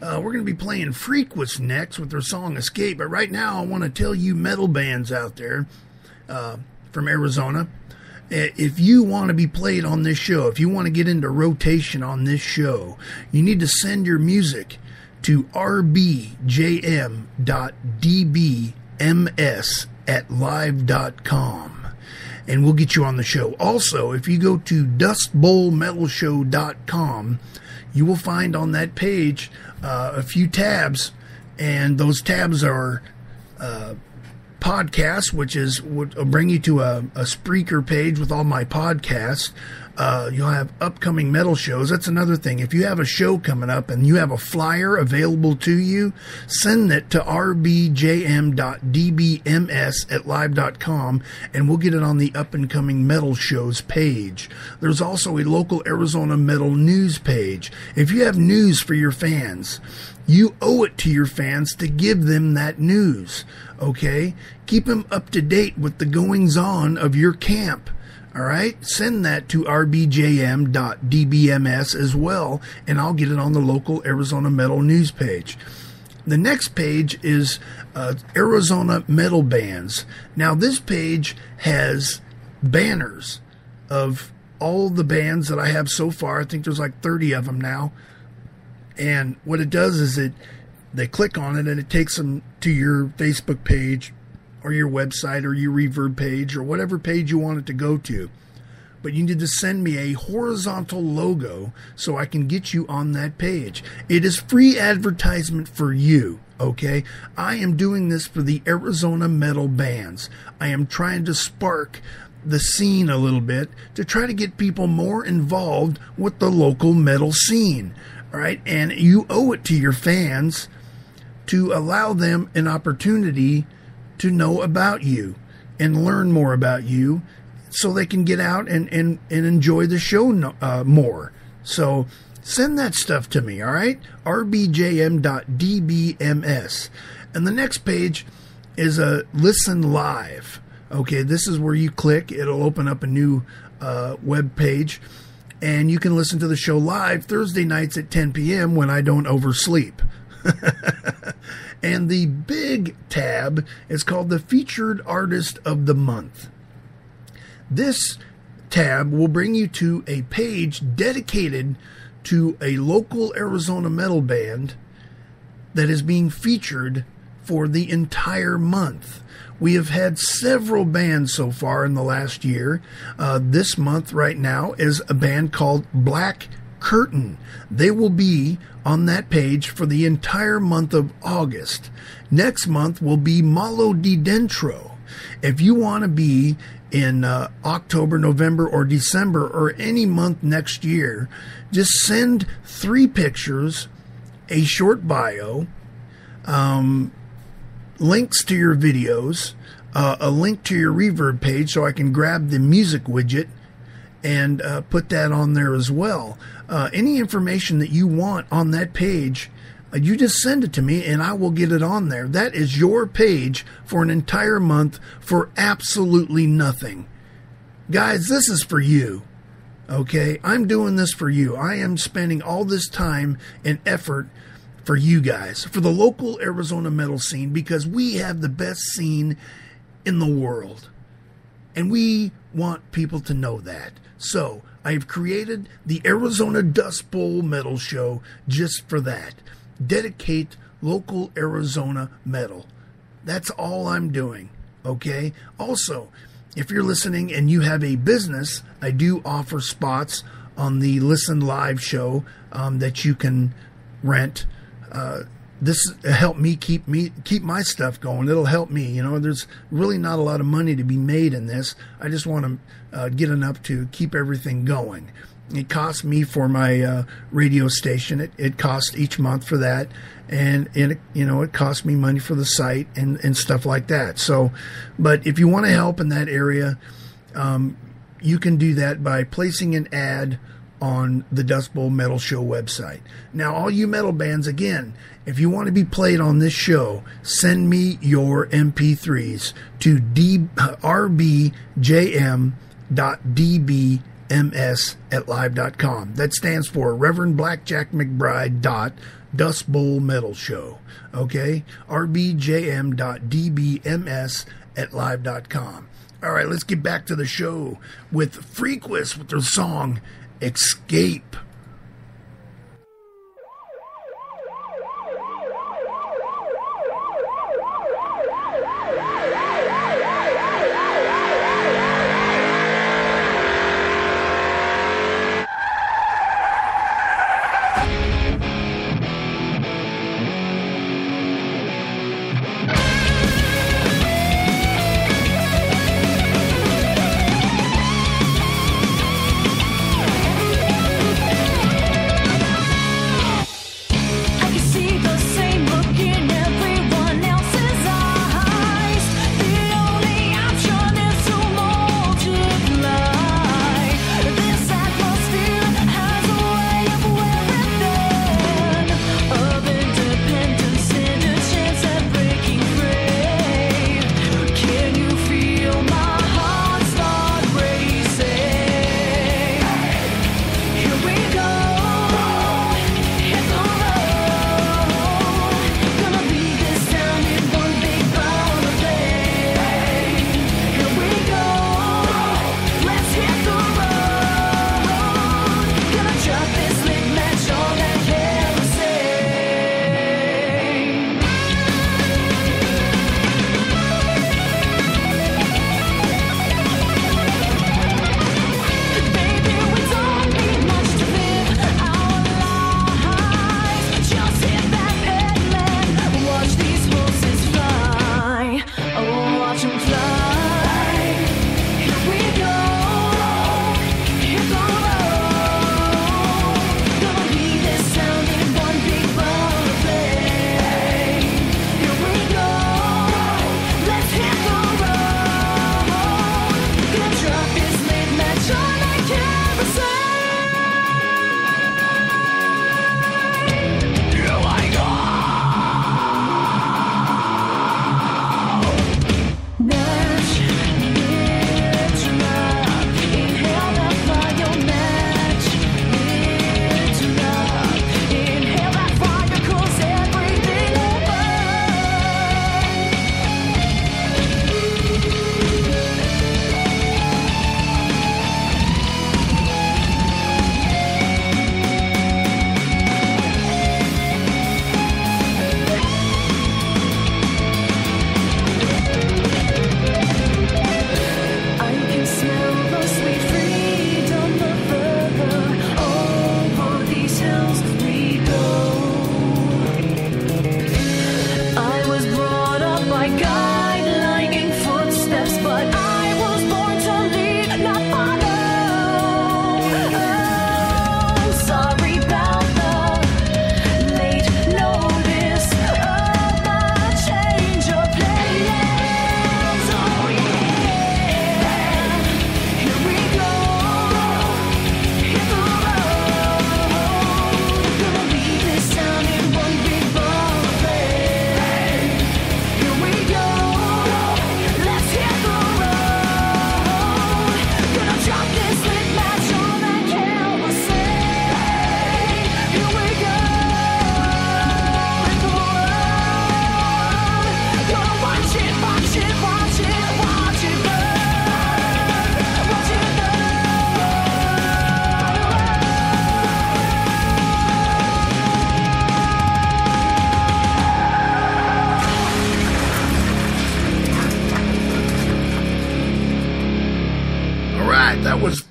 We're going to be playing Frequency next with their song Escape. But right now, I want to tell you metal bands out there from Arizona, if you want to be played on this show, if you want to get into rotation on this show, you need to send your music to rbjm.dbms@live.com, and we'll get you on the show. Also, if you go to DustBowlMetalShow.com, you will find on that page a few tabs, and those tabs are podcasts, which will bring you to a Spreaker page with all my podcasts. You'll have upcoming metal shows. That's another thing. If you have a show coming up and you have a flyer available to you, send it to rbjm.dbms@live.com, and we'll get it on the up-and-coming metal shows page. There's also a local Arizona metal news page. If you have news for your fans, you owe it to your fans to give them that news, okay? Keep them up to date with the goings-on of your camp. All right, send that to rbjm.dbms as well, and I'll get it on the local Arizona Metal News page. The next page is Arizona Metal Bands. Now, this page has banners of all the bands that I have so far. I think there's like 30 of them now. And what it does is they click on it, and it takes them to your Facebook page, or your website, or your Reverb page, or whatever page you want it to go to. But you need to send me a horizontal logo so I can get you on that page. It is free advertisement for you, okay? I am doing this for the Arizona metal bands. I am trying to spark the scene a little bit to try to get people more involved with the local metal scene, all right? And you owe it to your fans to allow them an opportunity to know about you and learn more about you so they can get out and enjoy the show more. So send that stuff to me, all right? rbjm.dbms. And the next page is a Listen Live. Okay, this is where you click. It'll open up a new web page, and you can listen to the show live Thursday nights at 10 p.m. when I don't oversleep. And the big tab is called the Featured Artist of the Month. This tab will bring you to a page dedicated to a local Arizona metal band that is being featured for the entire month. We have had several bands so far in the last year. This month right now is a band called Black Curtain. They will be on that page for the entire month of August. Next month will be Malo di Dentro. If you want to be in October, November, or December, or any month next year, just send 3 pictures, a short bio, links to your videos, a link to your Reverb page so I can grab the music widget and put that on there as well. Any information that you want on that page, you just send it to me and I will get it on there. That is your page for an entire month for absolutely nothing. Guys, this is for you. Okay? I'm doing this for you. I am spending all this time and effort for you guys, for the local Arizona metal scene, because we have the best scene in the world. And we want people to know that. So, I've created the Arizona Dust Bowl Metal Show just for that. Dedicate local Arizona metal. That's all I'm doing, okay? Also, if you're listening and you have a business, I do offer spots on the Listen Live show that you can rent. This help me keep my stuff going. It'll help me. You know, there's really not a lot of money to be made in this. I just want to get enough to keep everything going. It costs me for my radio station. It costs each month for that, and it costs me money for the site and stuff like that. So, but if you want to help in that area, you can do that by placing an ad on the Dust Bowl Metal Show website. Now, all you metal bands, again, if you want to be played on this show, send me your MP3s to rbjm.dbms rbjms@live.com. That stands for Reverend Blackjack McBride DustBowlMetalShow. Okay? rbjm.dbms@live.com. All right, let's get back to the show with Frequist with their song Escape.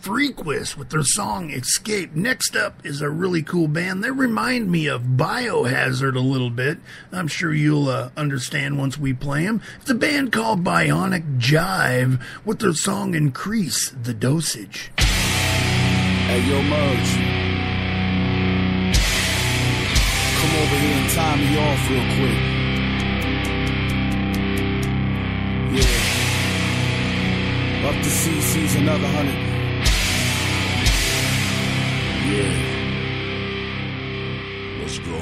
Frequist with their song Escape. Next up is a really cool band. They remind me of Biohazard a little bit. I'm sure you'll understand once we play them. It's a band called Bionic Jive with their song Increase the Dosage. Hey, yo, Merge. Come over here and tie me off real quick. Yeah. Up to CC's another 100. Yeah. Let's go.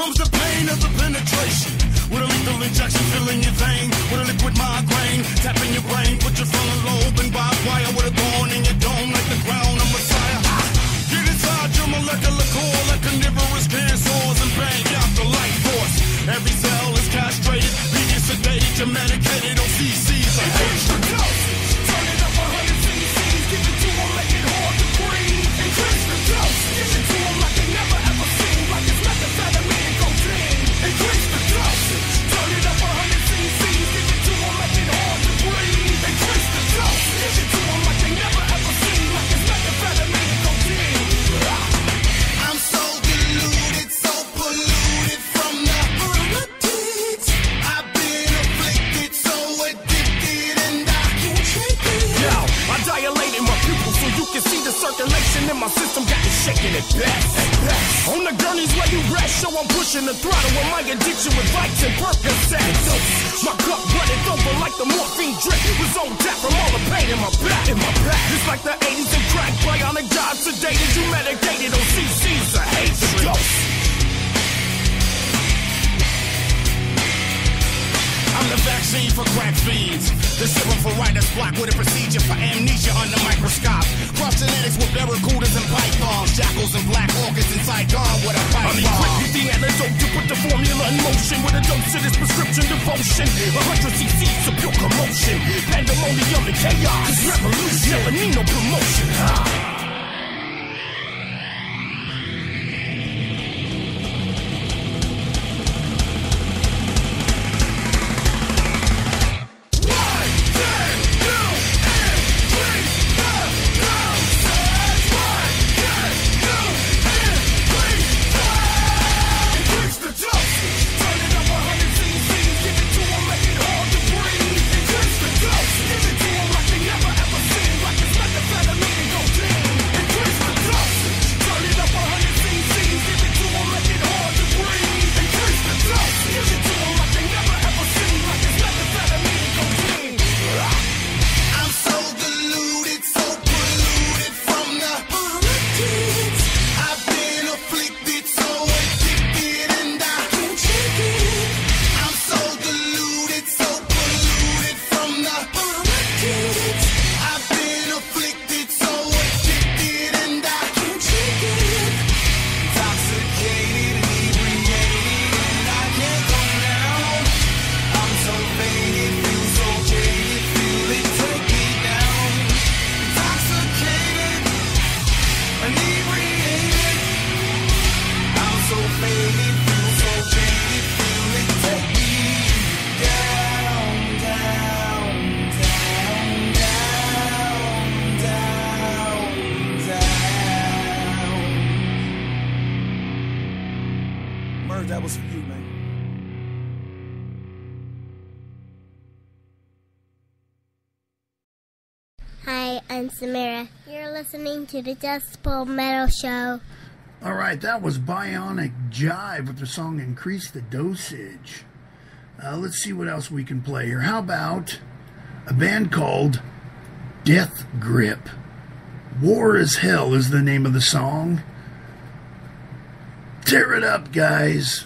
comes the pain of the penetration. With a lethal injection filling your vein, with a liquid migraine, tapping your brain, put your frontal lobe and barbed wire with a thorn in your dome like the crown of Messiah. Get inside your molecular core like carnivorous cancer's and bang out the life force. Every cell is castrated, leave you sedated, you're medicated on CC's. I hate your dosage. Turn it up 100 cc's, give it to them, make it hard to breathe. Increase the dose, give it to them like they never ever seen, like it's methamphetamine and cocaine. Increase the dosage. Turn it up 100 cc's, give it to them, make it hard to breathe. Increase the dose, give it to them like they never ever seen, like it's methamphetamine and cocaine. I'm so deluded, so polluted from the politics. I've been afflicted, so addicted, and I can't shake it. Yo, I dilated my pupils so you can see the circulation in my system got me shaking at best. On the gurneys where you rest, so I'm pushing the throttle with my addiction with Vikes and Percocets. My cup running over like the morphine drip was on tap from all the pain in my back. It's like the 80s and crack, bionic job sedated, you medicated on CC's. I hate the dose. I'm the vaccine for crack fiends. The serum for writer's block with a procedure for amnesia under microscope. Cross genetics with barracudas and pythons. Jackals and black orchids inside Saigon with a pipe bomb. I'm equipped with the antidote to put the formula in motion. With a dose of this prescription devotion. 100 cc's of pure commotion. Pandemonium and chaos. It's revolution. Never need no promotion. That was for you, man. Hi, I'm Samira. You're listening to the DustBowlMetalShow. All right, that was Bionic Jive with the song Increase the Dosage. Let's see what else we can play here. How about a band called Death Grip? War is Hell is the name of the song. Tear it up, guys.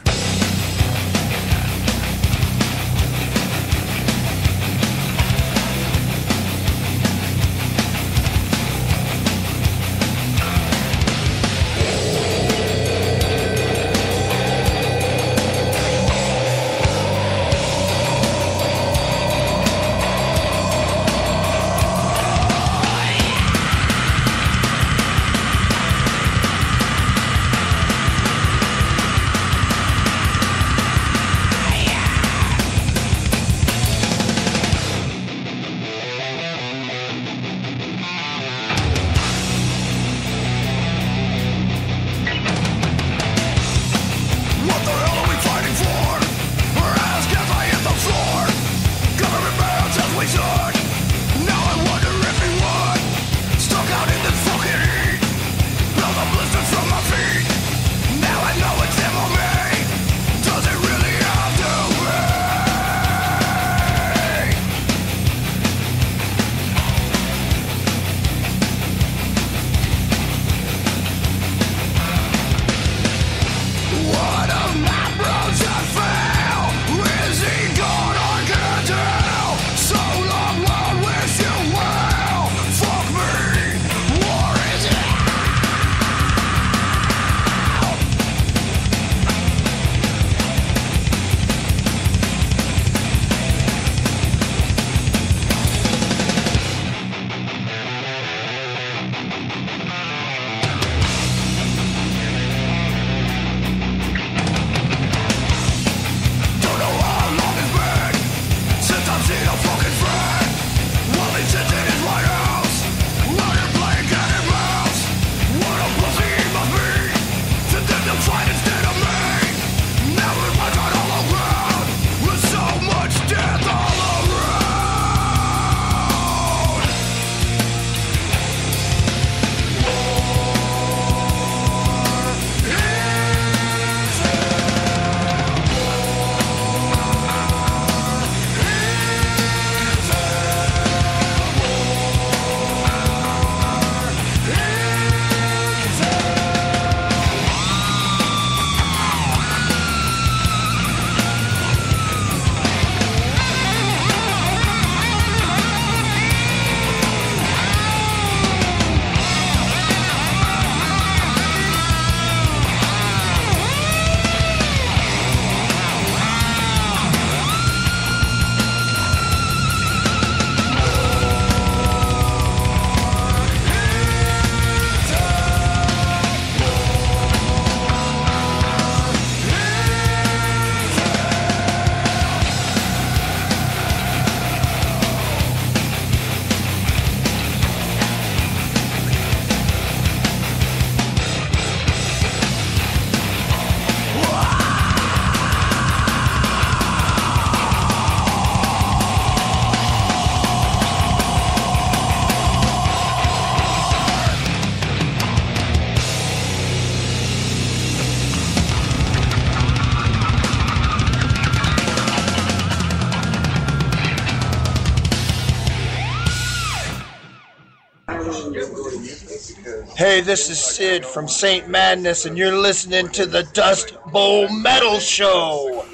Hey, this is Sid from St. Madness, and you're listening to the Dust Bowl Metal Show.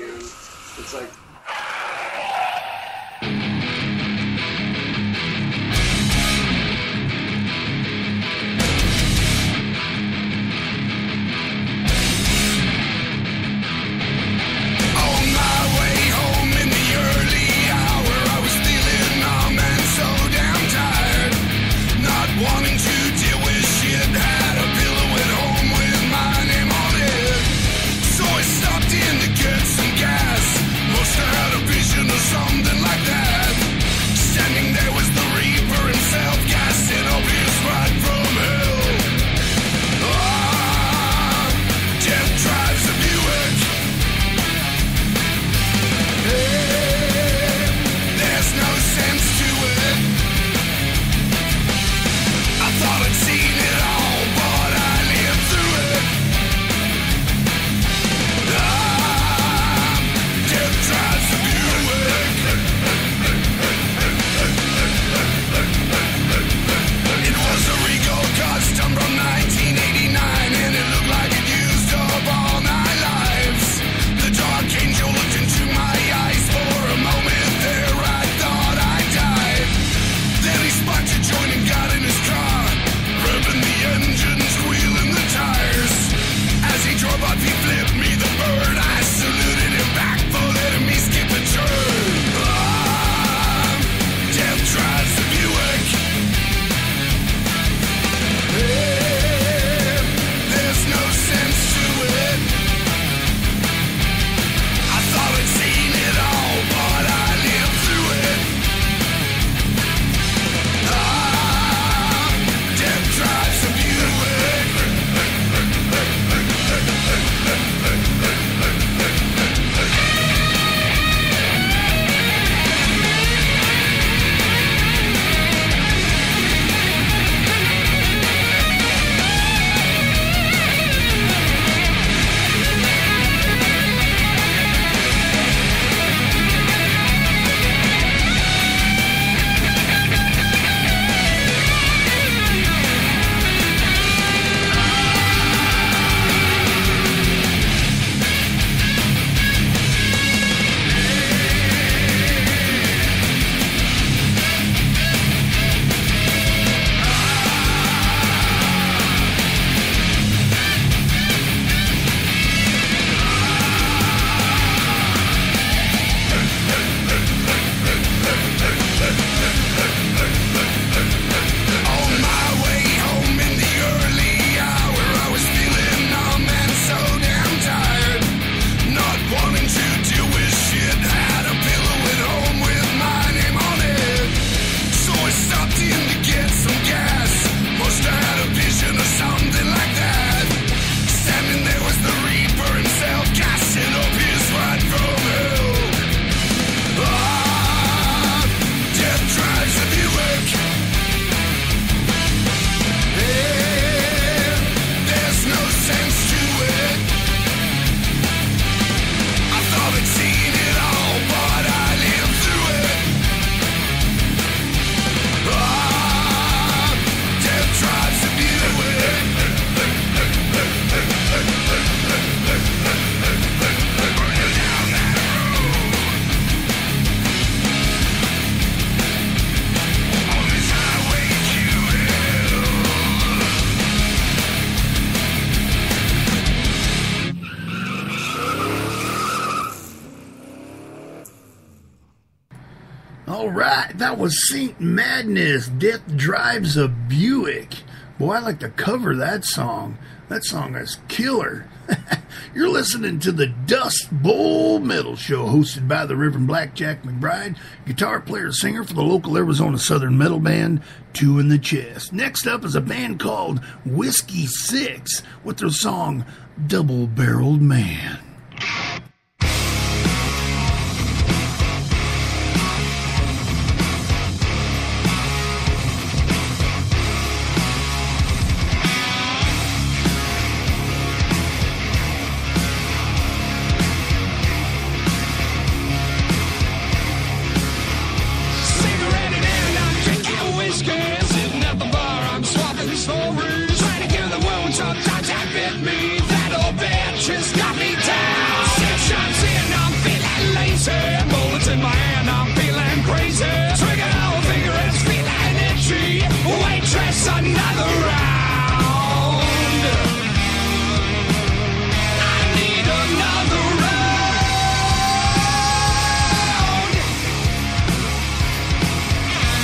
It's like... Wanting to deal with shit, had a pillow at home with my name on it. So I stopped in to get some gas. Must have had a vision or something like that. Standing there was the Reaper himself, gassing up his ride from hell. Ah, death drives a Buick. Hey, there's no sense to it. Thought I'd seen it all, but I lived through it. Death drives a Buick. It was a Regal Custom from 1989, and it looked like it used up all my lives. The dark angel looked into my eyes for a moment there. I thought I died. Then he sparked a joint and got in his car, revving the engine, squealing the tires. As he drove up, he flipped me the bird. I saluted him back for letting me skip a turn. Death drives the Buick. Hey, there's no sense to it. I thought I'd seen it all, but I lived through it. Death drives a Buick. All right, that was St. Madness, Death Drives a Buick. Boy, I like to cover that song. That song is killer. You're listening to the Dust Bowl Metal Show, hosted by the Reverend Blackjack McBride, guitar player, singer for the local Arizona Southern metal band, Two in the Chest. Next up is a band called Whiskey Six with their song, Double Barreled Man. Sitting at the bar, I'm swapping stories. sometimes I bit me. That old bitch has got me down. 6 shots in, I'm feeling lazy. Bullets in my hand, I'm feeling crazy. Trigger finger is feeling itchy. Waitress, another round. I need another round.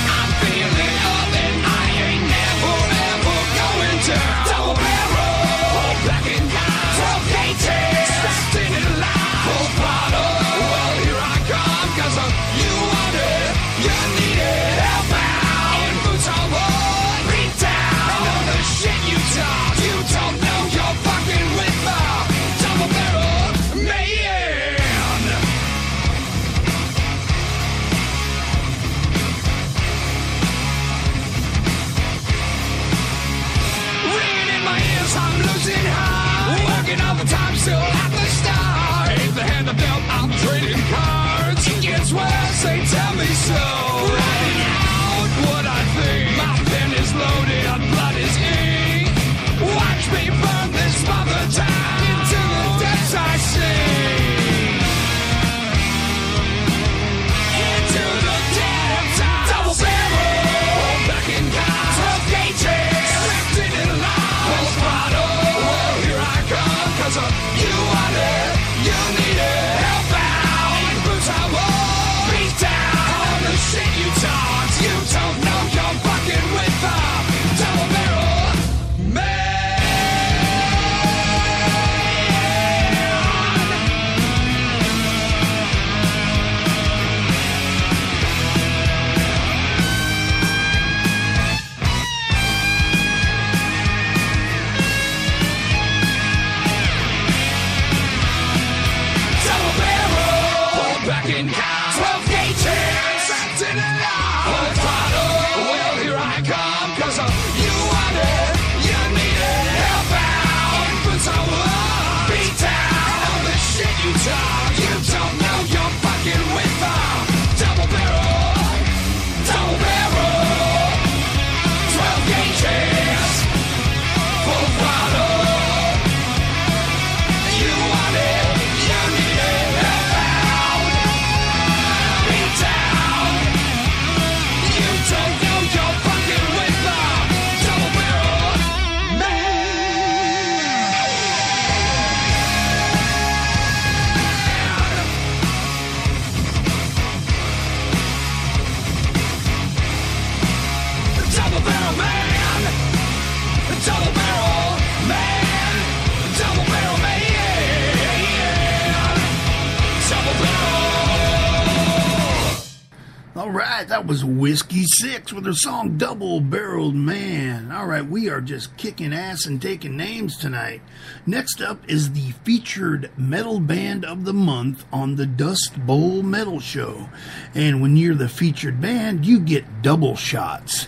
I'm feeling up and I ain't never ever going down. Double barrel, black and gold, 12 gauges, strapped in it alive. Full throttle, well here I come, 'cause you want it, you need it. Help out, in boots on wood, beat down, and all the shit you talk. You don't know you're fucking with the double barrel man. Ringing in my ears, I'm losing heart. Working all the time, still at the start. Ain't the hand of dealt, I'm trading cards. It gets worse, they tell me so. Writing out what I think. My pen is loaded, blood is ink. Watch me burn this mother down into the depths I sink. Into the depths I double barrel, back in car, 12 gauges, strapped in it alive. Full throttle, well here I come, 'cause you want it, you need it. Help out, in boots I walk, beat down, all the shit you talk. You don't know you're fucking with the double barrel man. Double barrel, back in car, 12 gauges, strapped in a line. Full throttle, well here I come, 'cause you want it, you need it. Help out, in boots on wood, beat down, all the shit you talk. You don't know you're fucking with the double barrel, 12 gauges, full throttle. You want it, you need it. Help out, beat down. You don't know you're fucking with the double barrel man. Double barrel man, double barrel man, double barrel man, double barrel. All right, that was Whiskey Six with her song Double Barreled Man. All right, we are just kicking ass and taking names tonight. Next up is the featured metal band of the month on the Dust Bowl Metal Show. And when you're the featured band, you get double shots.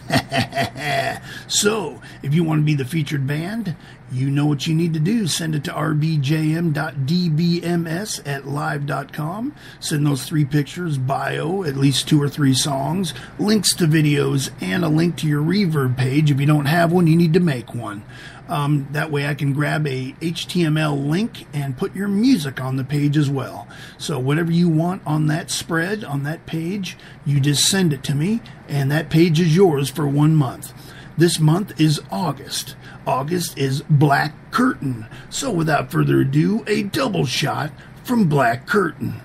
So, if you want to be the featured band, you know what you need to do. Send it to rbjm.dbms@live.com. Send those 3 pictures, bio, at least 2 or 3 songs, links to videos, and a link to your Reverb page. If you don't have one, you need to make one. That way I can grab a HTML link and put your music on the page as well. So whatever you want on that spread, on that page, you just send it to me, and that page is yours for 1 month. This month is August. August is Black Curtain. So without further ado, a double shot from Black Curtain.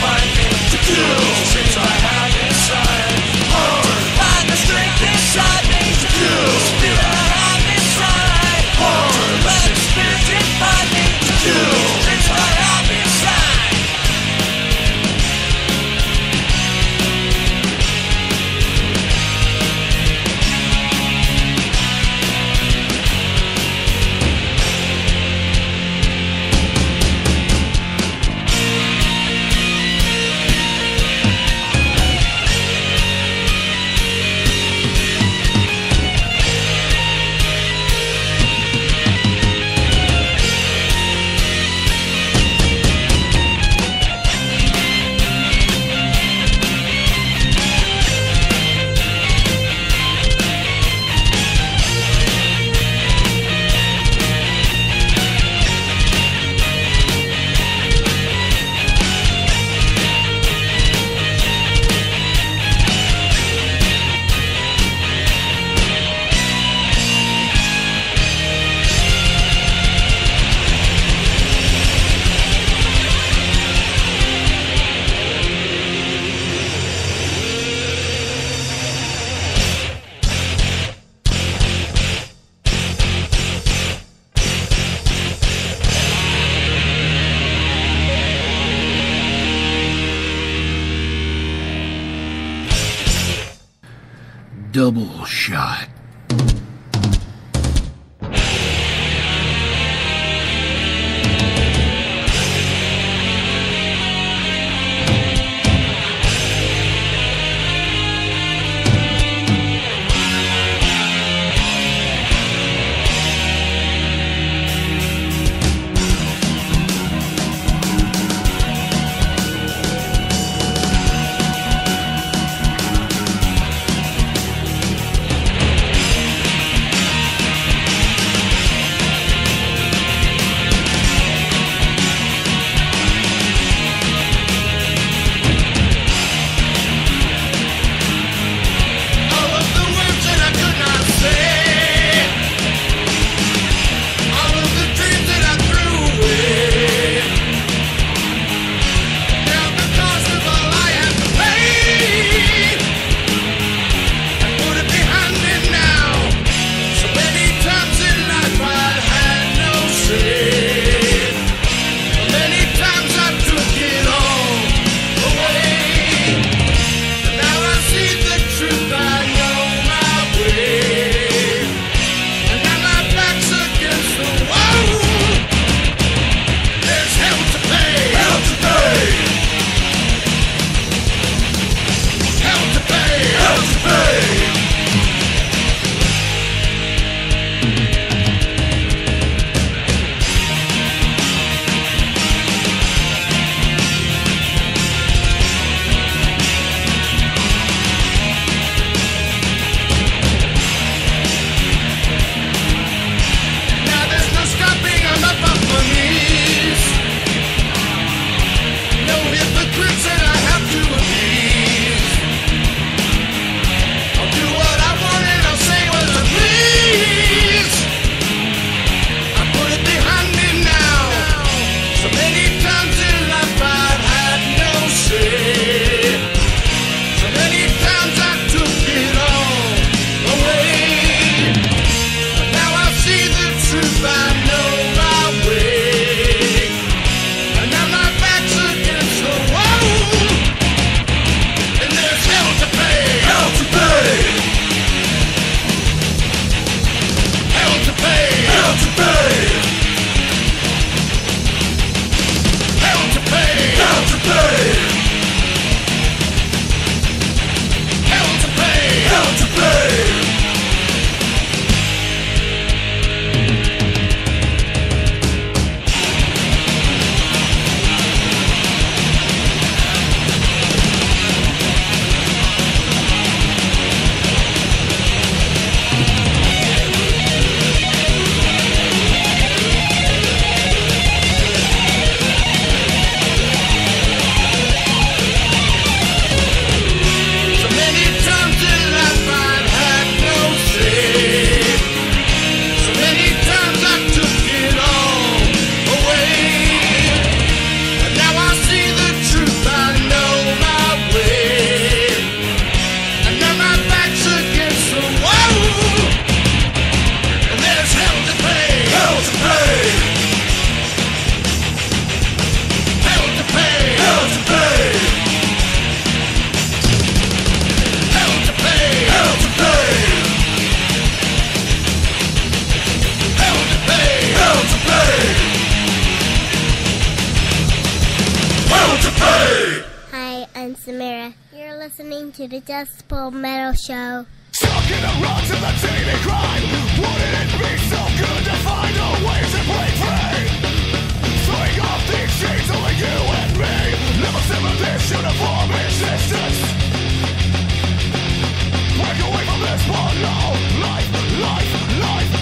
find me to kill the dreams I have inside. Hard, find the strength inside me to kill the spirit I have inside. Hard, let the spirit define me to kill the dreams I have inside. Double shot. and Samira. You're listening to the Dust Bowl Metal Show. Stuck in the ruts of the TV grind. Wouldn't it be so good to find a way to break free? Throwing off these chains, only you and me. Never sever this uniform existence. Break away from this one, no. Life, life, life, life.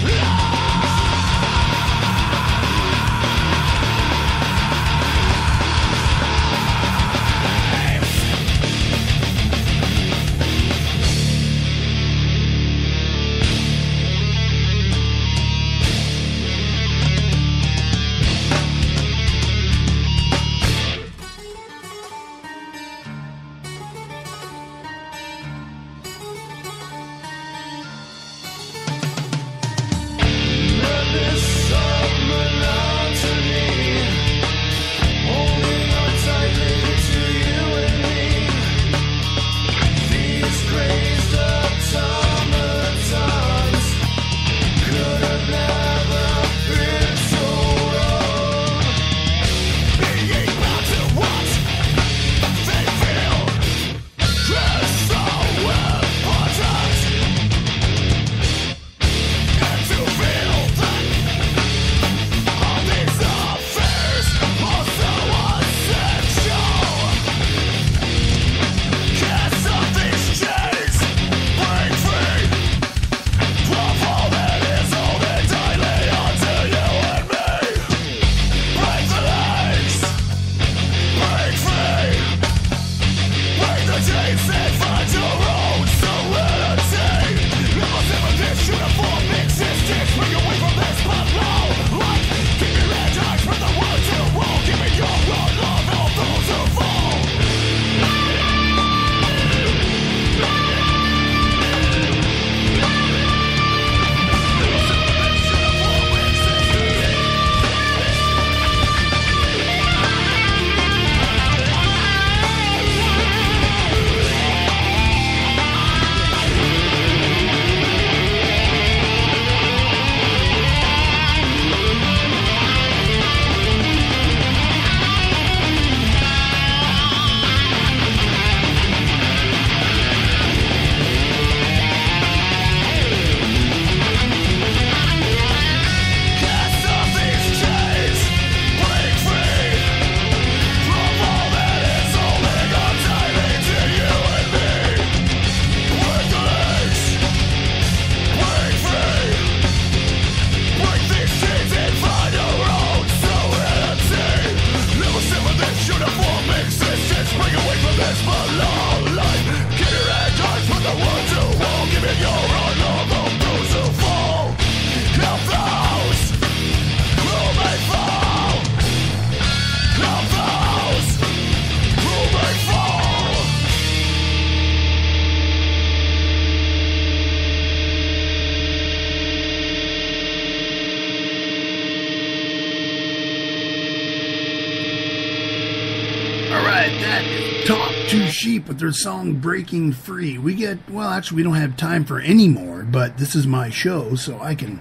Sheep with their song Breaking Free. We don't have time for any more, but this is my show, so I can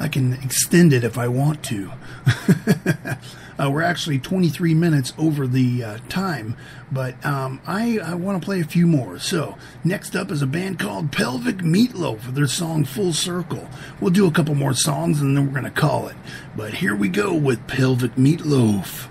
extend it if I want to. We're actually 23 minutes over the time, but I want to play a few more. So next up is a band called Pelvic Meatloaf with their song Full Circle. We'll do a couple more songs and then we're going to call it. But here we go with Pelvic Meatloaf.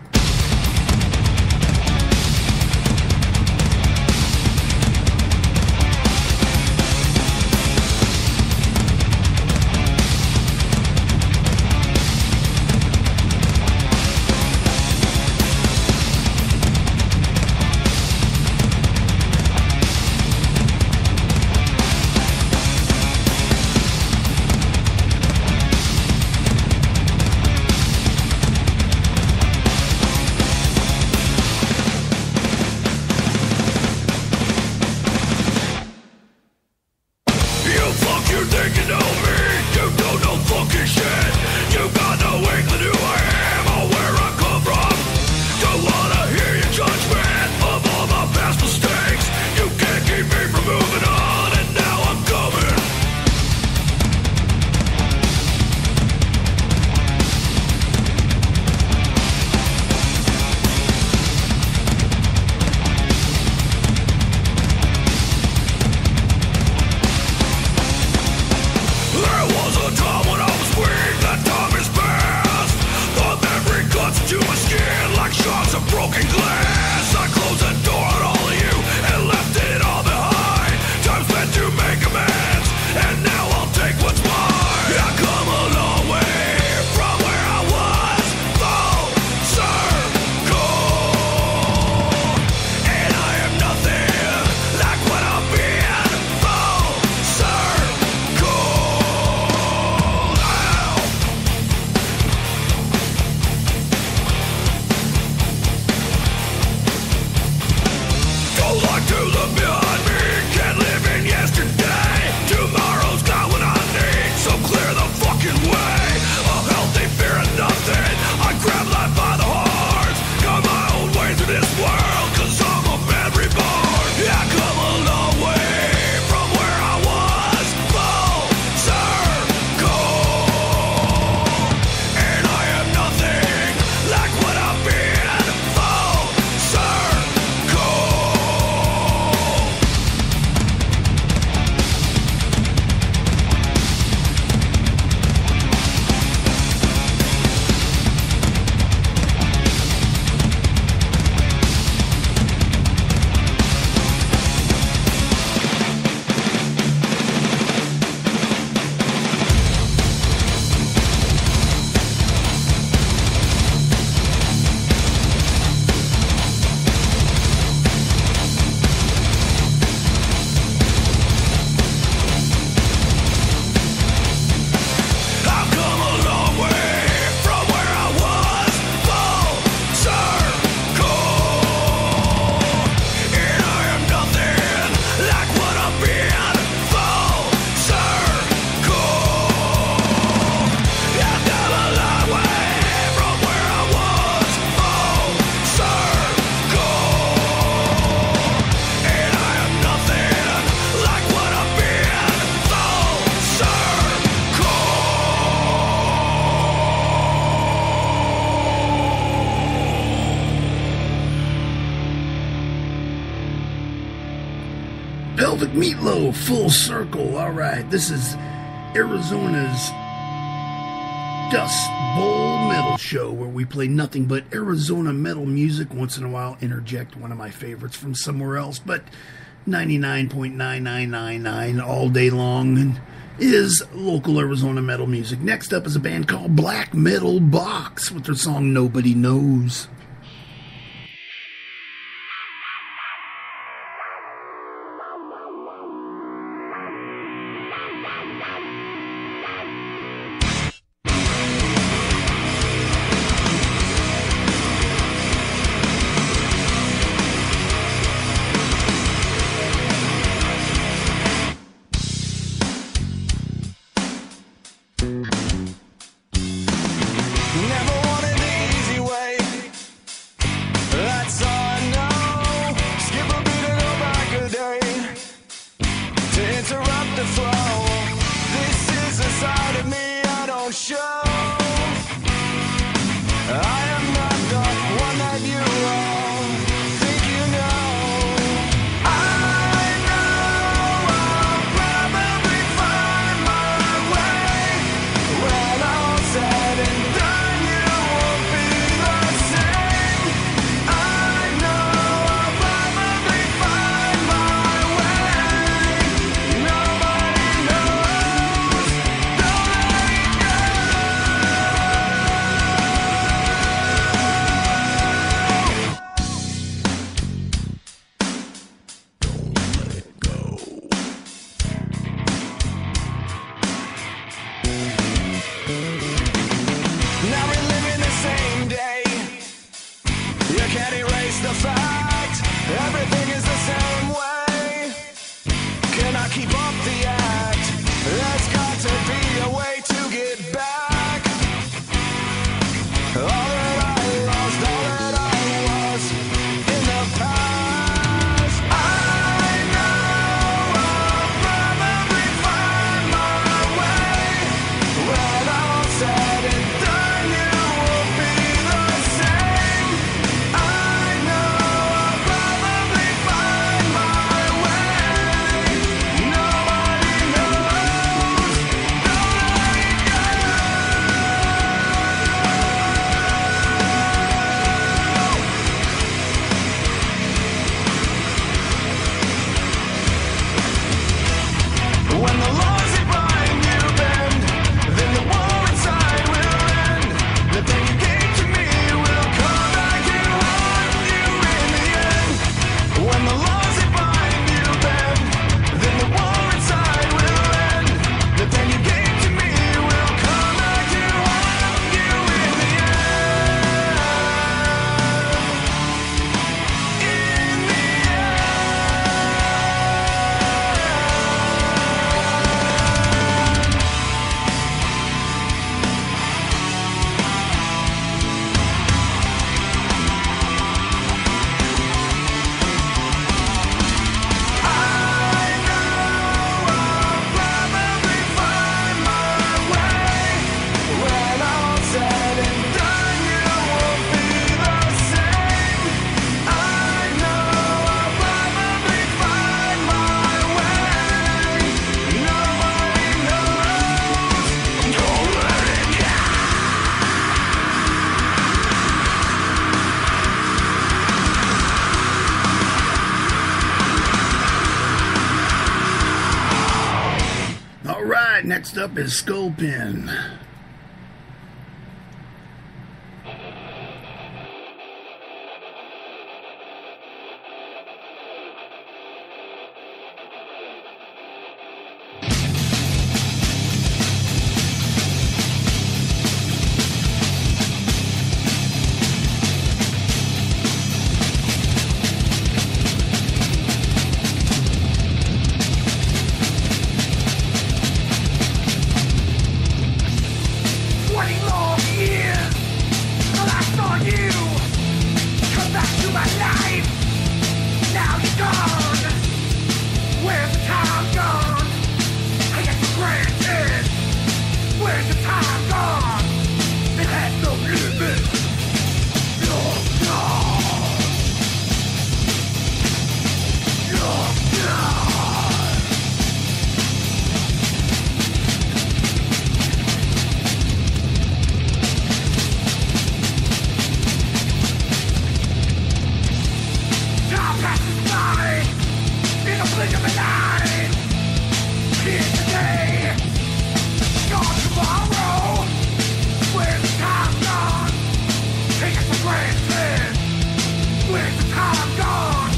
Pelvic Meatloaf, Full Circle. All right, this is Arizona's Dust Bowl Metal Show, where we play nothing but Arizona metal music. Once in a while, interject one of my favorites from somewhere else, but 99.9999 all day long is local Arizona metal music. Next up is a band called Black Metal Box with their song Nobody Knows. Never wanted the easy way. That's all I know. Skip a beat and go back a day to interrupt the flow. This is a side of me I don't show. I am not the one that you all think you know. I know I'll probably find my way. When all said and done, you won't be the same. I know I'll probably find my way. Nobody knows. Don't let it go. Now reliving the same day. You can't erase the fact. Everything is the same way. Cannot keep up the act. There's got to be a way to get back. All that I lost, all that I was in the past. I know I'll probably find my way. When all said and done, you won't be the same. I know I'll probably find my way. Nobody knows. Don't let it go. When the laws that bind you bend, then the war inside will end. The thing you gave to me will come back and haunt you in the end. When the laws that bind you bend, then the war inside will end. The thing you gave to me will come back and haunt you in the end. In the probably find my way. When all said and done, you won't be the same. I know I'll probably find my way. Nobody knows. Don't let it go. All right, next up is Skullpin. passes by in a blink of an eye. Here today, gone tomorrow. Where's the time gone? Take it for granted. Where's the time gone?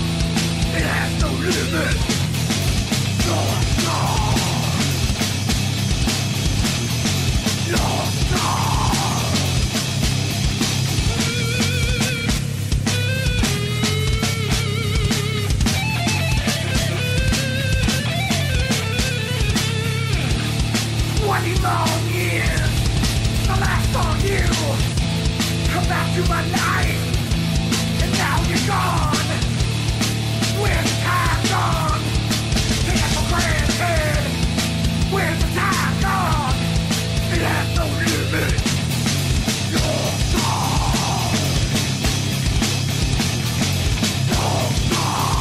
It has no limit. Lost gone. Lost gone. Long years, the last on you. Come back to my life, and now you're gone. Where's the time gone? Take it for granted. Where's the time gone? It has no limit. You're gone. You're gone.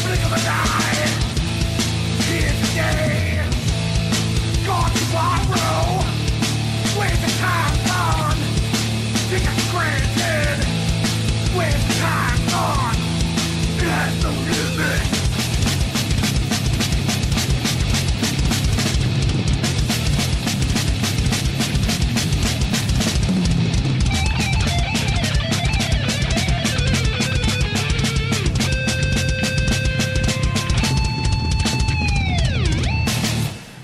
Blink of an eye. Here today, gone tomorrow. Where's the time gone? Take it for granted. Where's the time gone? It has no limit.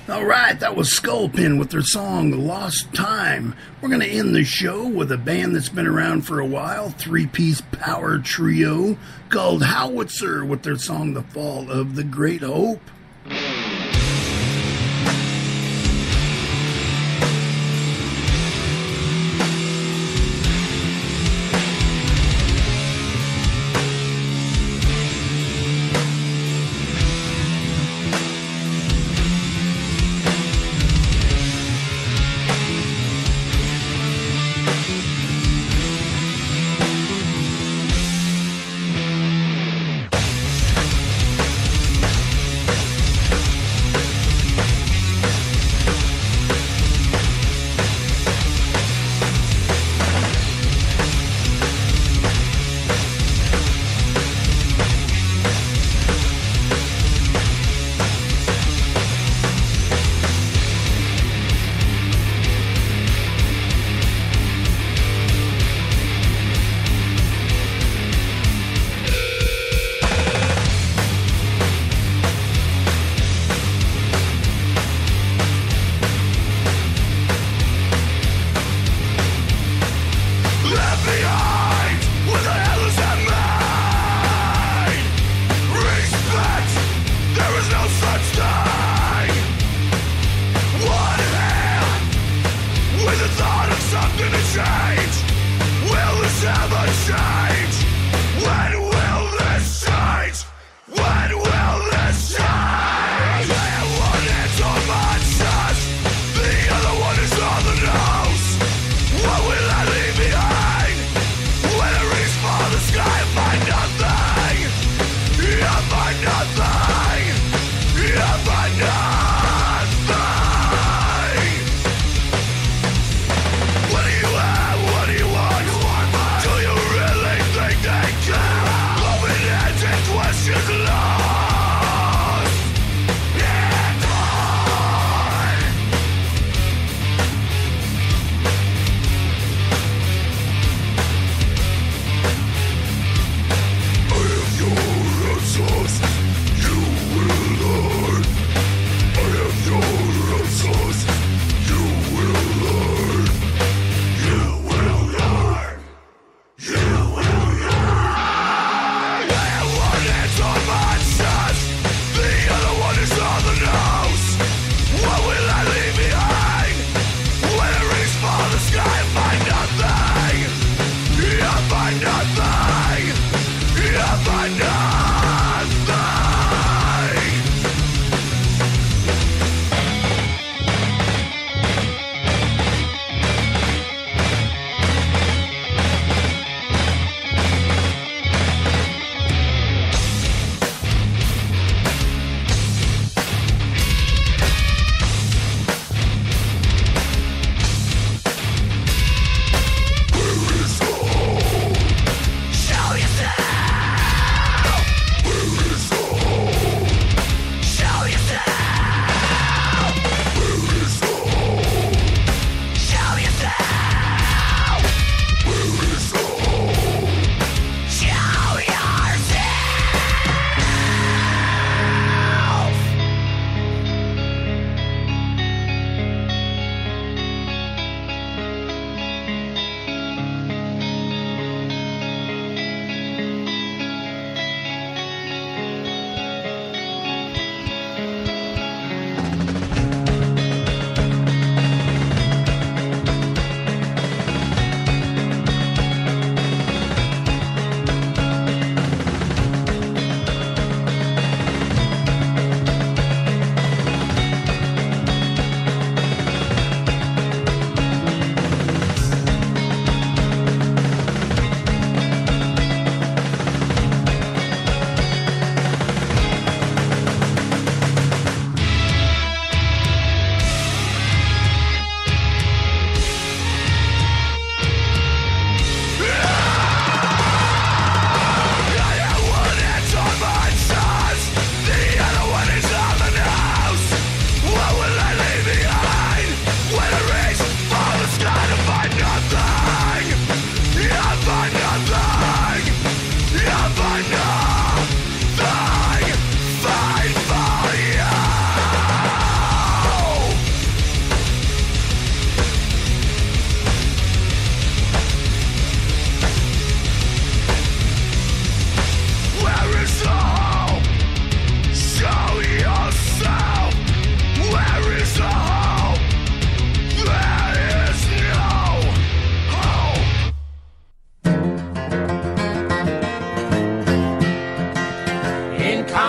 Alright, that was Skullpin with their song Lost Time. We're going to end the show with a band that's been around for a while, three-piece power trio called Howitzer with their song The Fall of the Great Hope.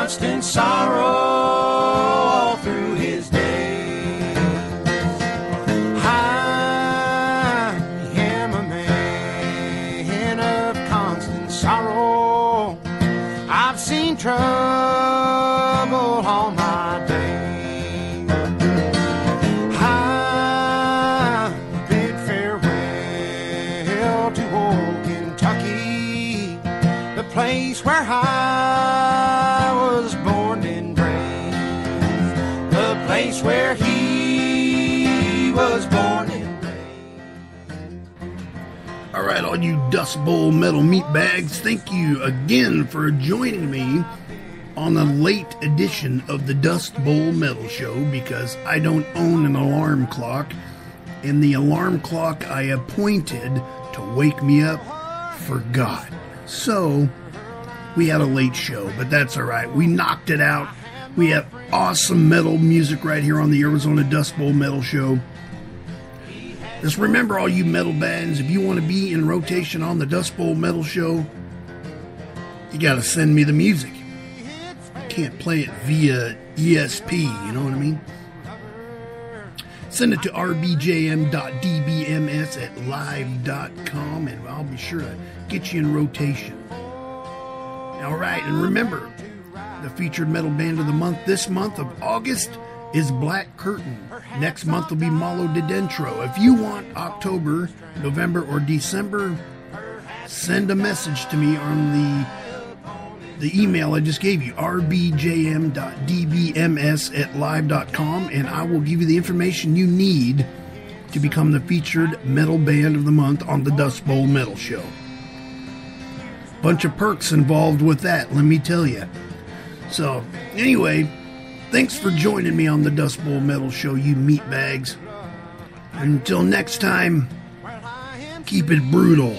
constant sorrow all through his days. I am a man of constant sorrow. I've seen trouble all my days. I bid farewell to old Kentucky, the place where I was born and raised, the place where he was born and raised. All right, all you Dust Bowl metal meatbags, thank you again for joining me on a late edition of the Dust Bowl Metal Show, because I don't own an alarm clock, and the alarm clock I appointed to wake me up forgot. So we had a late show, but that's all right. We knocked it out. We have awesome metal music right here on the Arizona Dust Bowl Metal Show. Just remember, all you metal bands, if you want to be in rotation on the Dust Bowl Metal Show, you got to send me the music. You can't play it via ESP, you know what I mean? Send it to rbjm.dbms@live.com, and I'll be sure to get you in rotation. All right, and remember, the featured metal band of the month this month of August is Black Curtain. Next month will be Malo de Dentro. If you want October, November, or December, send a message to me on the email I just gave you, rbjm.dbms@live.com, and I will give you the information you need to become the featured metal band of the month on the Dust Bowl Metal Show. Bunch of perks involved with that, let me tell you. So, anyway, thanks for joining me on the Dust Bowl Metal Show, you meatbags. Until next time, keep it brutal.